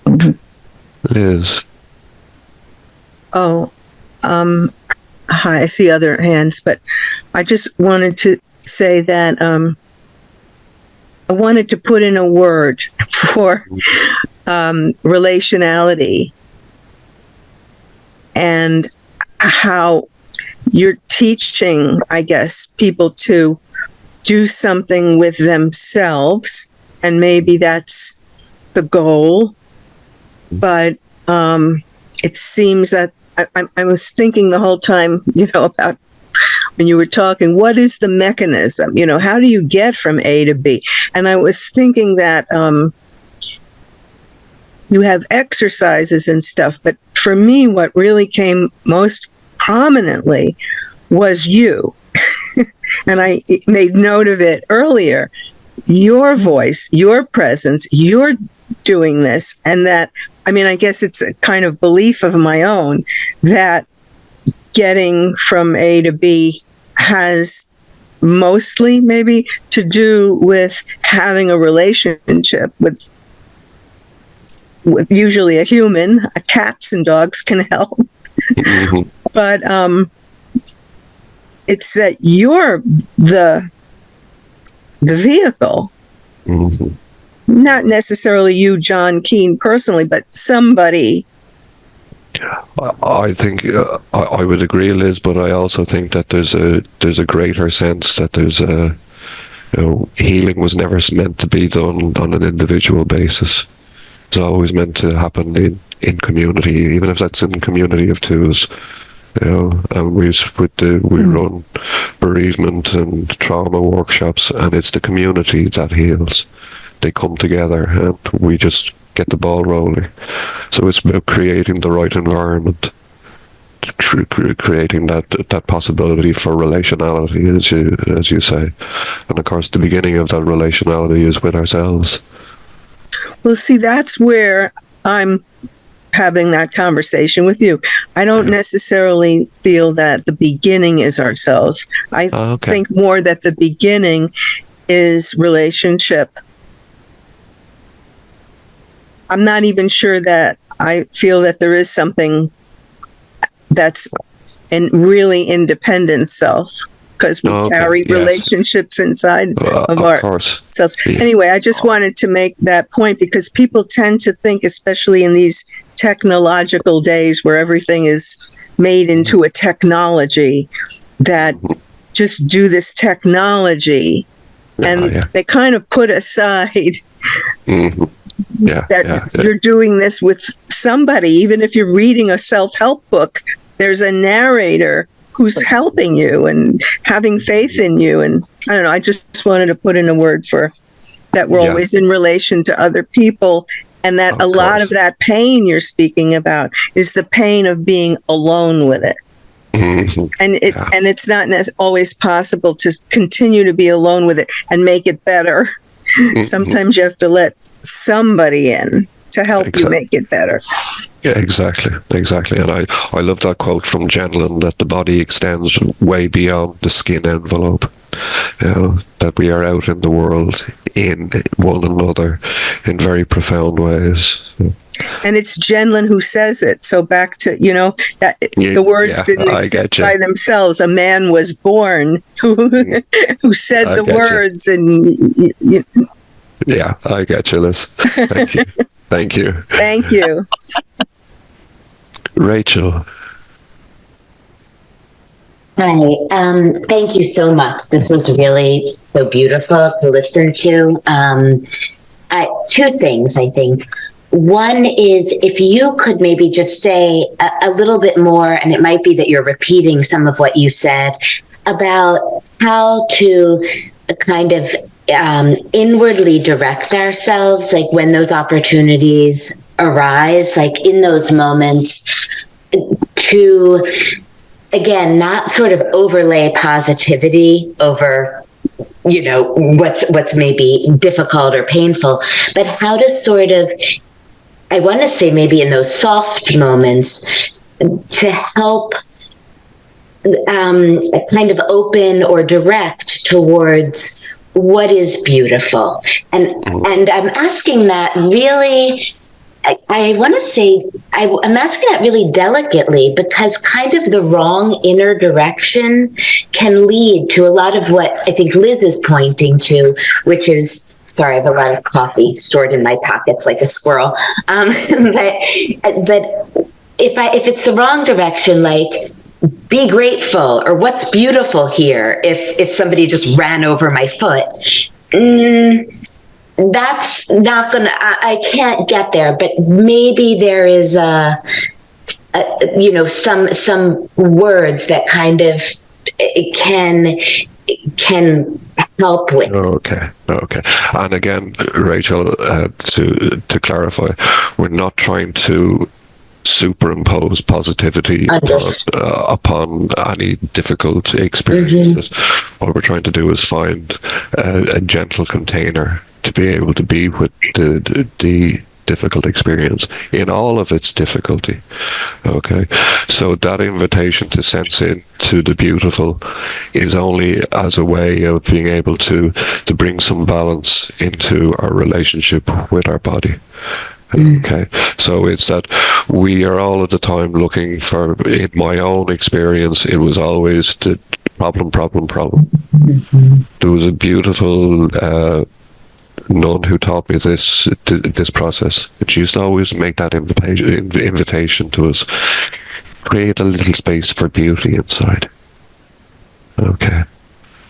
Mm-hmm. Liz. Oh, hi, I see other hands, but I just wanted to say that I wanted to put in a word for relationality and how you're teaching, I guess, people to do something with themselves, and maybe that's the goal, but it seems that I was thinking the whole time, about when you were talking, what is the mechanism? How do you get from A to B? And I was thinking that you have exercises and stuff, but for me, what really came most prominently was you. And I made note of it earlier. Your voice, your presence, you're doing this, and that, I guess it's a kind of belief of my own that getting from A to B has mostly maybe to do with having a relationship with usually a human. Cats and dogs can help. Mm-hmm. But it's that you're the vehicle. Mm-hmm. Not necessarily you, John Keane, personally, but somebody. I think I would agree, Liz, but I also think that there's a greater sense that there's healing was never meant to be done on an individual basis. It's always meant to happen in community, even if that's in community of twos. And we run bereavement and trauma workshops, and it's the community that heals. They come together, and we just get the ball rolling. So it's about creating the right environment, creating that possibility for relationality, as you say. And of course, the beginning of that relationality is with ourselves. Well, see, that's where I'm having that conversation with you. I don't necessarily feel that the beginning is ourselves. I think more that the beginning is relationship. I'm not even sure that I feel that there is something that's a really independent self, because we carry relationships inside of ourselves. Yeah. Anyway, I just wanted to make that point, because people tend to think, especially in these technological days where everything is made into a technology, that just do this technology, and they kind of put aside you're doing this with somebody. Even if you're reading a self-help book, there's a narrator who's helping you and having faith in you. And I don't know, I just wanted to put in a word for that. We're always in relation to other people, and that a lot of that pain you're speaking about is the pain of being alone with it. Mm-hmm. And it's not always possible to continue to be alone with it and make it better. Mm-hmm. Sometimes you have to let somebody in to help you make it better. Yeah, exactly. And I love that quote from Jenlin, that the body extends way beyond the skin envelope. That we are out in the world, in one another, in very profound ways. And it's Jenlin who says it. So back to, that the words didn't exist by themselves. A man was born who said the words. Yeah, I get you, Liz. Thank you. Thank you. Thank you. Rachel. Hi. Thank you so much. This was really so beautiful to listen to. Two things, I think. One is if you could maybe just say a little bit more, and it might be that you're repeating some of what you said, about how to kind of inwardly direct ourselves, like when those opportunities arise, like in those moments, to, again, not sort of overlay positivity over, you know, what's maybe difficult or painful, but how to sort of, I want to say maybe in those soft moments, to help kind of open or direct towards what is beautiful. And I'm asking that really, I want to say, I'm asking that really delicately, because kind of the wrong inner direction can lead to a lot of what I think Liz is pointing to, which is, sorry, I have a lot of coffee stored in my pockets like a squirrel. But if it's the wrong direction, like be grateful, or what's beautiful here, if somebody just ran over my foot, that's not gonna, I can't get there. But maybe there is you know, some words that kind of can help with. Okay. And again, Rachel, to clarify, we're not trying to superimpose positivity upon any difficult experiences. What we're trying to do is find a gentle container to be able to be with the difficult experience in all of its difficulty. Okay, so that invitation to sense into the beautiful is only as a way of being able to bring some balance into our relationship with our body. Okay, so it's that we are all at the time looking for, in my own experience, it was always the problem. There was a beautiful nun who taught me this process. She used to always make that invitation to us: create a little space for beauty inside. Okay,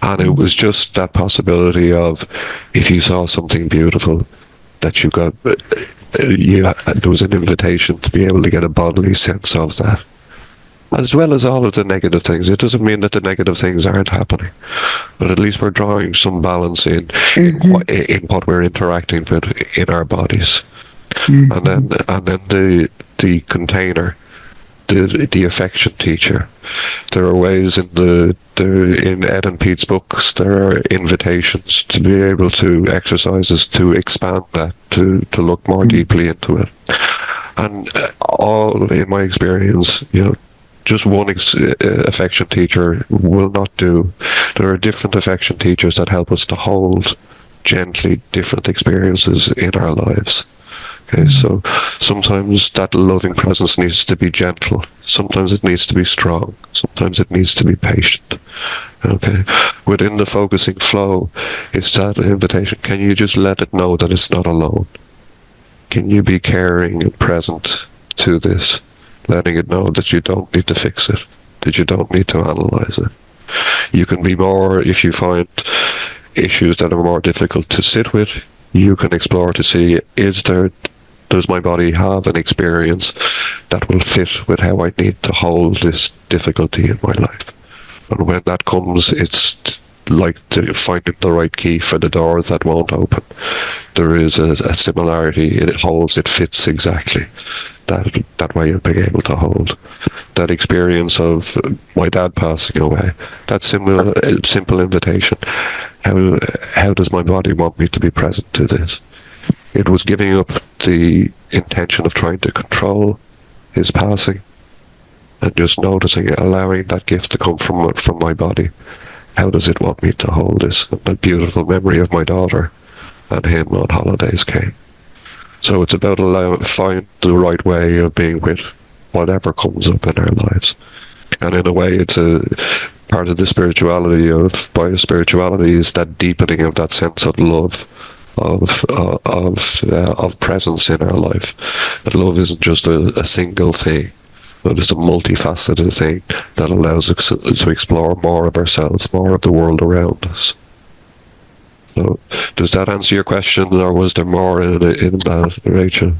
and it was just that possibility of, if you saw something beautiful, that you got, there was an invitation to be able to get a bodily sense of that, as well as all of the negative things. It doesn't mean that the negative things aren't happening, but at least we're drawing some balance in what we're interacting with in our bodies. And then the container, the affection teacher. There are ways in Ed and Pete's books, there are invitations to be able to, exercises to expand that, to look more deeply into it. And all, in my experience, you know, just one affection teacher will not do. There are different affection teachers that help us to hold gently different experiences in our lives. Okay, so sometimes that loving presence needs to be gentle. Sometimes it needs to be strong. Sometimes it needs to be patient. Okay, within the focusing flow, it's that invitation. Can you just let it know that it's not alone? Can you be caring and present to this, letting it know that you don't need to fix it, that you don't need to analyze it. You can be more, if you find issues that are more difficult to sit with, you can explore to see, does my body have an experience that will fit with how I need to hold this difficulty in my life? And when that comes, it's like finding the right key for the door that won't open. There is a similarity. It holds, it fits exactly. That way of being able to hold. That experience of my dad passing away, that simple invitation. How does my body want me to be present to this? It was giving up the intention of trying to control his passing and just noticing it, allowing that gift to come from my body. How does it want me to hold this? And the beautiful memory of my daughter and him on holidays came. So it's about find the right way of being with whatever comes up in our lives. And in a way, it's a part of the spirituality of BioSpirituality is that deepening of that sense of love, of presence in our life. That love isn't just a single thing, but it's a multifaceted thing that allows us to explore more of ourselves, more of the world around us. So, does that answer your question, or was there more in that, Rachel?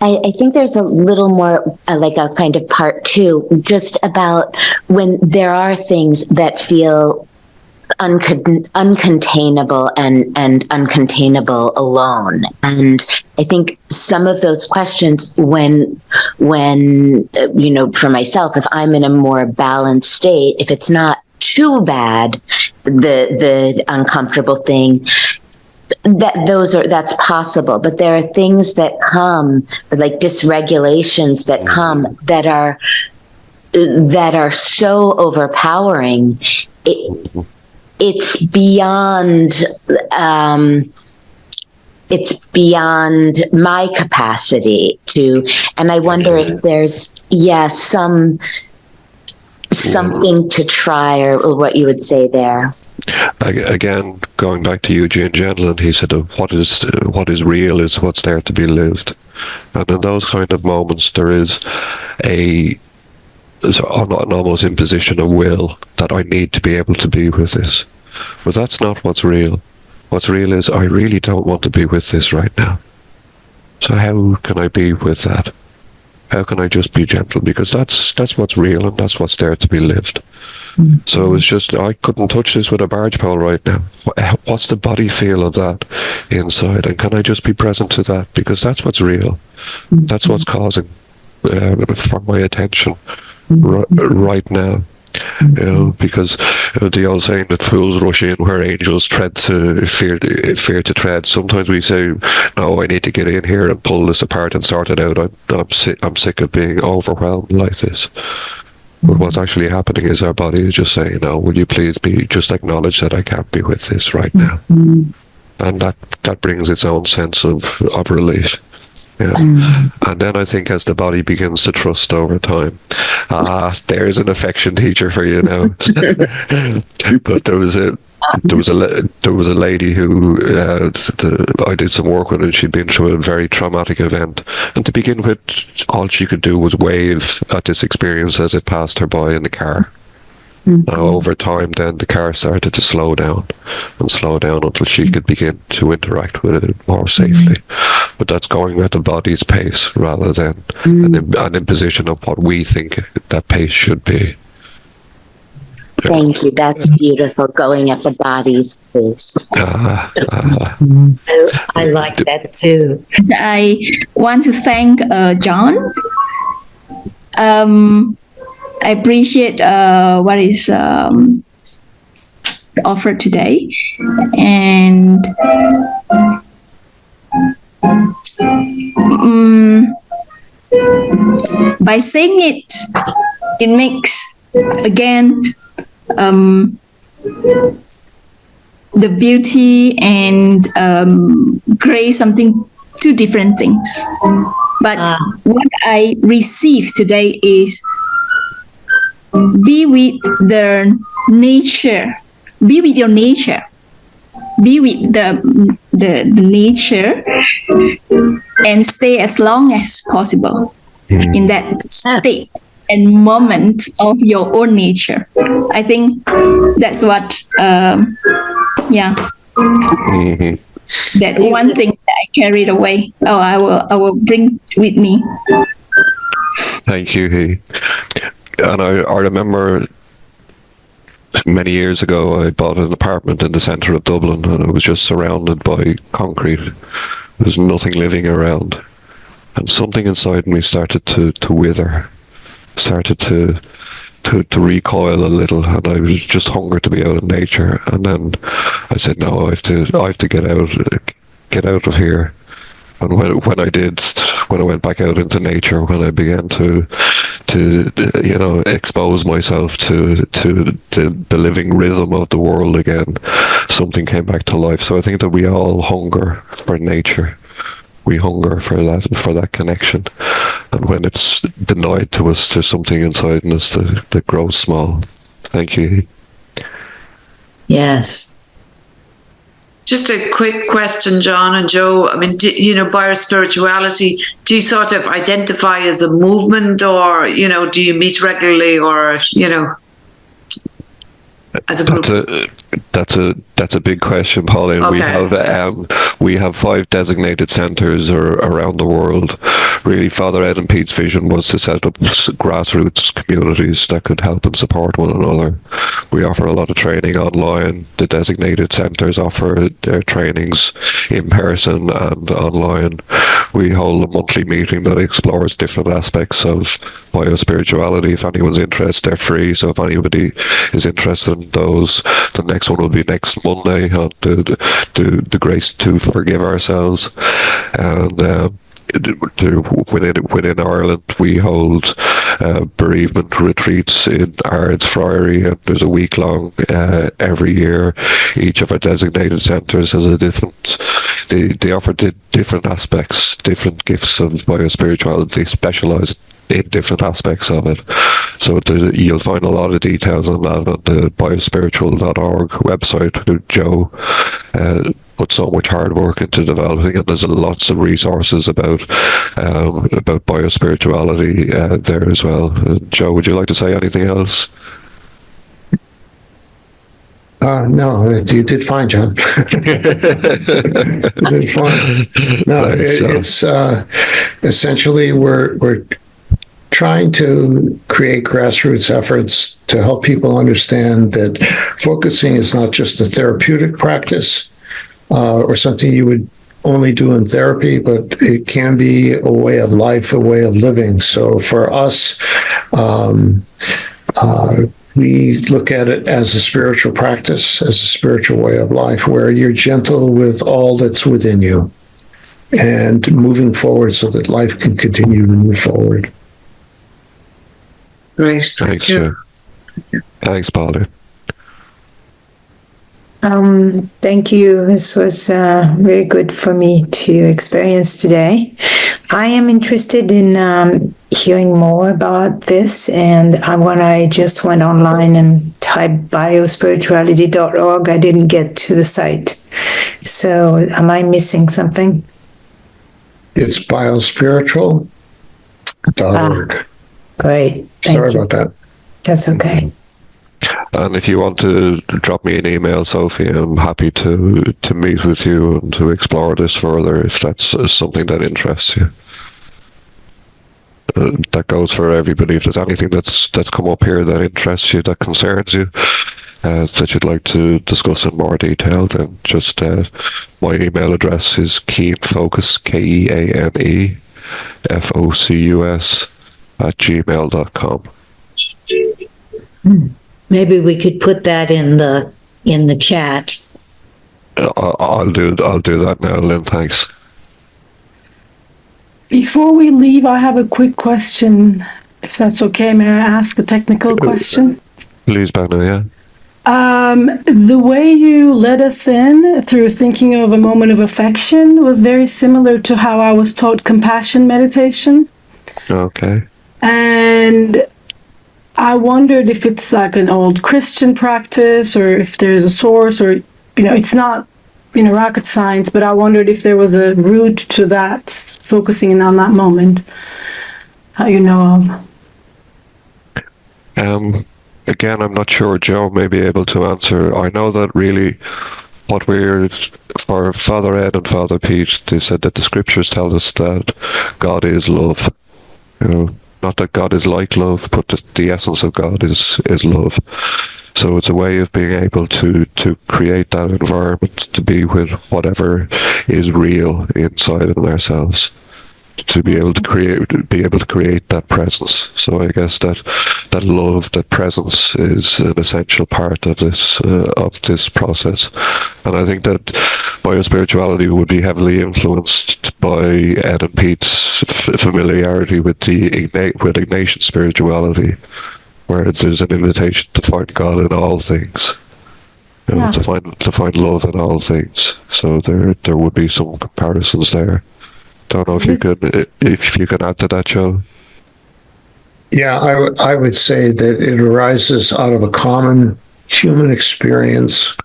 I think there's a little more like a kind of part two, just about when there are things that feel uncontainable and uncontainable alone. And I think some of those questions, when for myself, if I'm in a more balanced state, if it's not too bad, the uncomfortable thing, that's possible. But there are things that come, like dysregulations that come, that are so overpowering. It's beyond my capacity to, and I wonder if there's something to try, or what you would say there. Again, going back to Eugene Gendlin, he said, what is real is what's there to be lived. And in those kind of moments, there is an almost imposition of will that I need to be able to be with this. But that's not what's real. What's real is I really don't want to be with this right now. So how can I be with that? How can I just be gentle? Because that's what's real, and that's what's there to be lived. So it's just, I couldn't touch this with a barge pole right now. What's the body feel of that inside? And can I just be present to that? Because that's what's real. That's what's causing for my attention right now. Because the old saying that fools rush in where angels fear to tread. Sometimes we say, "No, I need to get in here and pull this apart and sort it out. I'm sick of being overwhelmed like this." But what's actually happening is our body is just saying, "No, will you please just acknowledge that I can't be with this right now," and that brings its own sense of relief. Yeah. And then I think as the body begins to trust over time, there's an affection teacher for you now. But there was a lady who I did some work with, and she'd been through a very traumatic event. And to begin with, all she could do was wave at this experience as it passed her by in the car. Over time, then the car started to slow down until she could begin to interact with it more safely. But that's going at the body's pace rather than an imposition of what we think that pace should be. Thank you. That's beautiful. Going at the body's pace. I like that too. I want to thank John. I appreciate what is offered today, and by saying it, it makes again the beauty and grace something two different things. But what I received today is be with the nature, be with your nature, be with the nature, and stay as long as possible in that state and moment of your own nature. I think that's what that one thing that I carried away. I will bring with me. Thank you. And I remember many years ago, I bought an apartment in the centre of Dublin, and it was just surrounded by concrete. There was nothing living around. And something inside me started to wither, started to recoil a little, and I was just hungry to be out in nature. And then I said, no, I have to get out of here. And when I did, when I went back out into nature, when I began to expose myself to the living rhythm of the world again, something came back to life. So I think that we all hunger for nature. We hunger for that connection. And when it's denied to us, there's something inside us that grows small. Thank you. Yes. Just a quick question, John and Joe. I mean, BioSpirituality, do you sort of identify as a movement, or, do you meet regularly, or, as a group? That's a big question, Pauline. Okay. We have 5 designated centres around the world, really Father Ed and Pete's vision was to set up grassroots communities that could help and support one another. We offer a lot of training online. The designated centres offer their trainings in person and online. We hold a monthly meeting that explores different aspects of BioSpirituality. If anyone's interested, they're free, so if anybody is interested in those, the next one will be next Monday on the grace to forgive ourselves. And within Ireland, we hold bereavement retreats in Ard's Friary, and there's a week long every year. Each of our designated centres has a different. They offer different aspects, different gifts of BioSpirituality. They specialise in different aspects of it. So you'll find a lot of details on that on the biospiritual.org website. Joe put so much hard work into developing it. There's lots of resources about biospirituality there as well. Joe, would you like to say anything else? No, you did fine, John. You did fine. No, it's essentially we're trying to create grassroots efforts to help people understand that focusing is not just a therapeutic practice or something you would only do in therapy, but it can be a way of life, a way of living. So for us, we look at it as a spiritual practice, as a spiritual way of life, where you're gentle with all that's within you and moving forward so that life can continue to move forward. Great. Thanks, Joe. Thanks, Baldur. Thank you. This was very good for me to experience today. I am interested in hearing more about this, and when I just went online and typed biospirituality.org, I didn't get to the site. So am I missing something? It's biospiritual.org. Great. Sorry about that. That's okay. And if you want to drop me an email, Sophie, I'm happy to meet with you and to explore this further if that's something that interests you. That goes for everybody. If there's anything that's come up here that interests you, that concerns you, that you'd like to discuss in more detail, then just my email address is KeaneFocus, KeaneFocus @gmail.com. Maybe we could put that in the chat. I'll do that now, Lynn. Thanks. Before we leave, I have a quick question, if that's okay. May I ask a technical question? Please, Benno, yeah. The way you led us in through thinking of a moment of affection was very similar to how I was taught compassion meditation. Okay. And I wondered if it's like an old Christian practice or if there's a source, or, it's not, rocket science, but I wondered if there was a root to that, focusing in on that moment, how you know of. Again, I'm not sure Joe may be able to answer. I know that really for Father Ed and Father Pete, they said that the scriptures tell us that God is love. Not that God is like love, but that the essence of God is love. So it's a way of being able to create that environment to be with whatever is real inside of ourselves, to be able to create that presence. So I guess that love, that presence, is an essential part of this process. And I think that biospirituality would be heavily influenced by Ed and Pete's familiarity with Ignatian spirituality, where there's an invitation to find God in all things, to find love in all things. So there would be some comparisons there. Don't know if you could add to that, Joe. Yeah, I would say that it arises out of a common human experience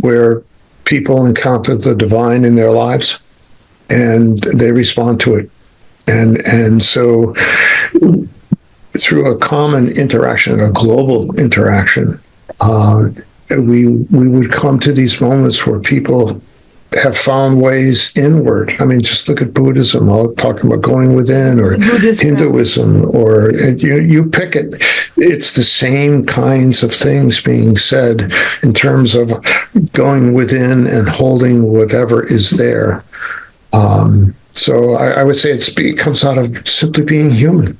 where people encounter the divine in their lives and they respond to it. And so through a common interaction, a global interaction, we would come to these moments where people have found ways inward. I mean, just look at Buddhism, all talking about going within, or Hinduism, or you pick it. It's the same kinds of things being said in terms of going within and holding whatever is there. So I would say it comes out of simply being human.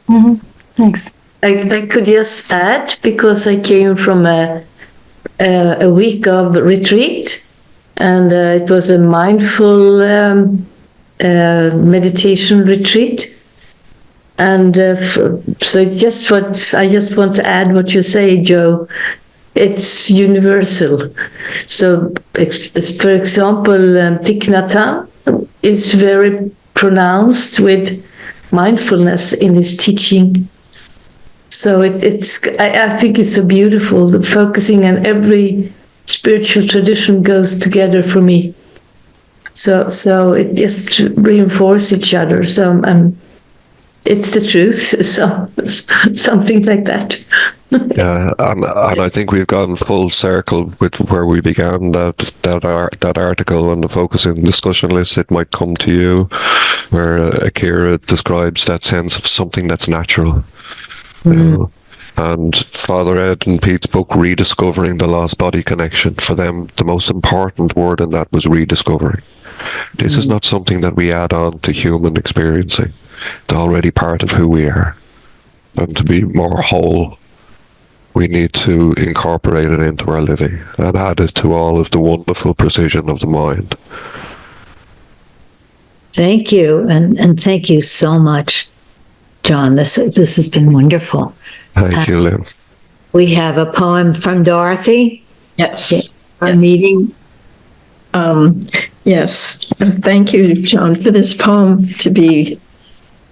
Mm-hmm. Thanks. I could just add, because I came from a week of retreat, and it was a mindful meditation retreat. And so it's just I just want to add what you say, Joe. It's universal. So, for example, Thich Nhat Hanh is very pronounced with mindfulness in his teaching. So I think it's so beautiful. The focusing and every spiritual tradition goes together for me. So it just reinforces each other. So it's the truth. So something like that. Yeah, and I think we've gone full circle with where we began. That article on the focusing discussion list. It might come to you, where Akira describes that sense of something that's natural. You know? And Father Ed and Pete's book, Rediscovering the Lost Body Connection, for them, the most important word in that was rediscovering. This is not something that we add on to human experiencing. It's already part of who we are. And to be more whole, we need to incorporate it into our living and add it to all of the wonderful precision of the mind. Thank you. And thank you so much, John. This has been wonderful. Thank you, Lynn. We have a poem from Dorothy. Yes. Our meeting. Yes. Thank you, John, for this poem, to be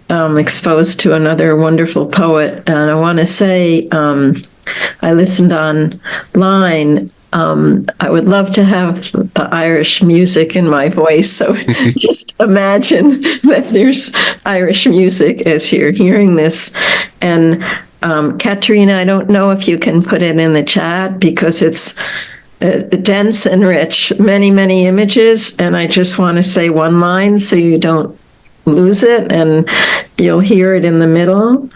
exposed to another wonderful poet. And I want to say, I listened online. I would love to have the Irish music in my voice. So just imagine that there's Irish music as you're hearing this. And Katerina, I don't know if you can put it in the chat, because it's dense and rich, many, many images. And I just want to say one line so you don't lose it, and you'll hear it in the middle.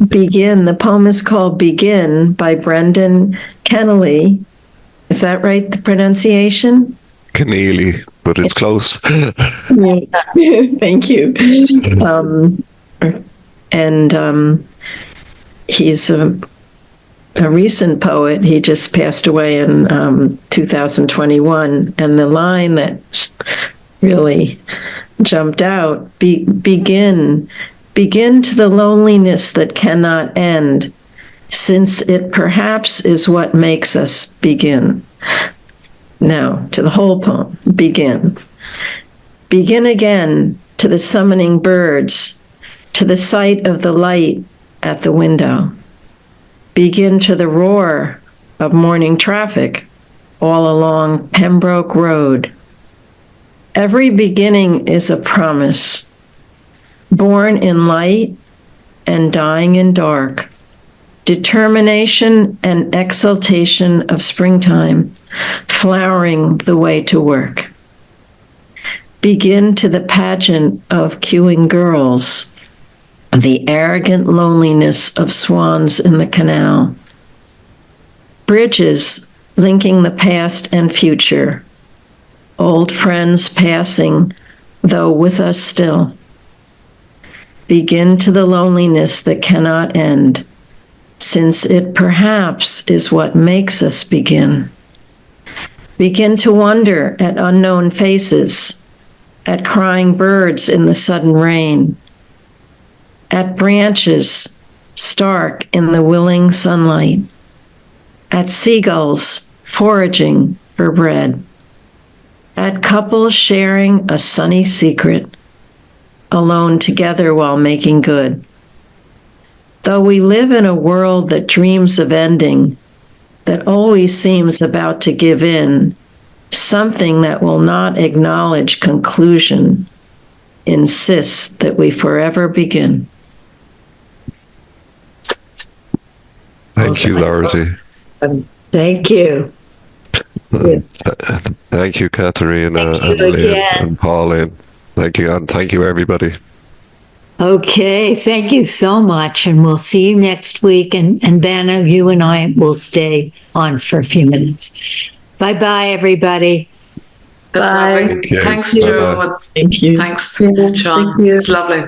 Begin. The poem is called Begin by Brendan Kennelly. Is that right, the pronunciation? Keneally, but it's close. Thank you. He's a recent poet. He just passed away in 2021. And the line that really jumped out, begin to the loneliness that cannot end, since it perhaps is what makes us begin. Now, to the whole poem, begin. Begin again to the summoning birds, to the sight of the light at the window. Begin to the roar of morning traffic all along Pembroke Road. Every beginning is a promise, born in light and dying in dark. Determination and exaltation of springtime, flowering the way to work. Begin to the pageant of queuing girls, the arrogant loneliness of swans in the canal. Bridges linking the past and future, old friends passing, though with us still. Begin to the loneliness that cannot end, since it perhaps is what makes us begin. Begin to wonder at unknown faces, at crying birds in the sudden rain, at branches stark in the willing sunlight, at seagulls foraging for bread, at couples sharing a sunny secret, alone together while making good. Though we live in a world that dreams of ending, that always seems about to give in, something that will not acknowledge conclusion insists that we forever begin. Thank you, Dorothy. Thank you. Thank you, Katharina and Lynn and Pauline. Thank you, and thank you, everybody. Okay, thank you so much, and we'll see you next week. And Vanna, you and I will stay on for a few minutes. Bye-bye, everybody. That's lovely. Thanks, Joe. Bye-bye. Thank you. Thanks, Yeah, John. thank you. It's lovely.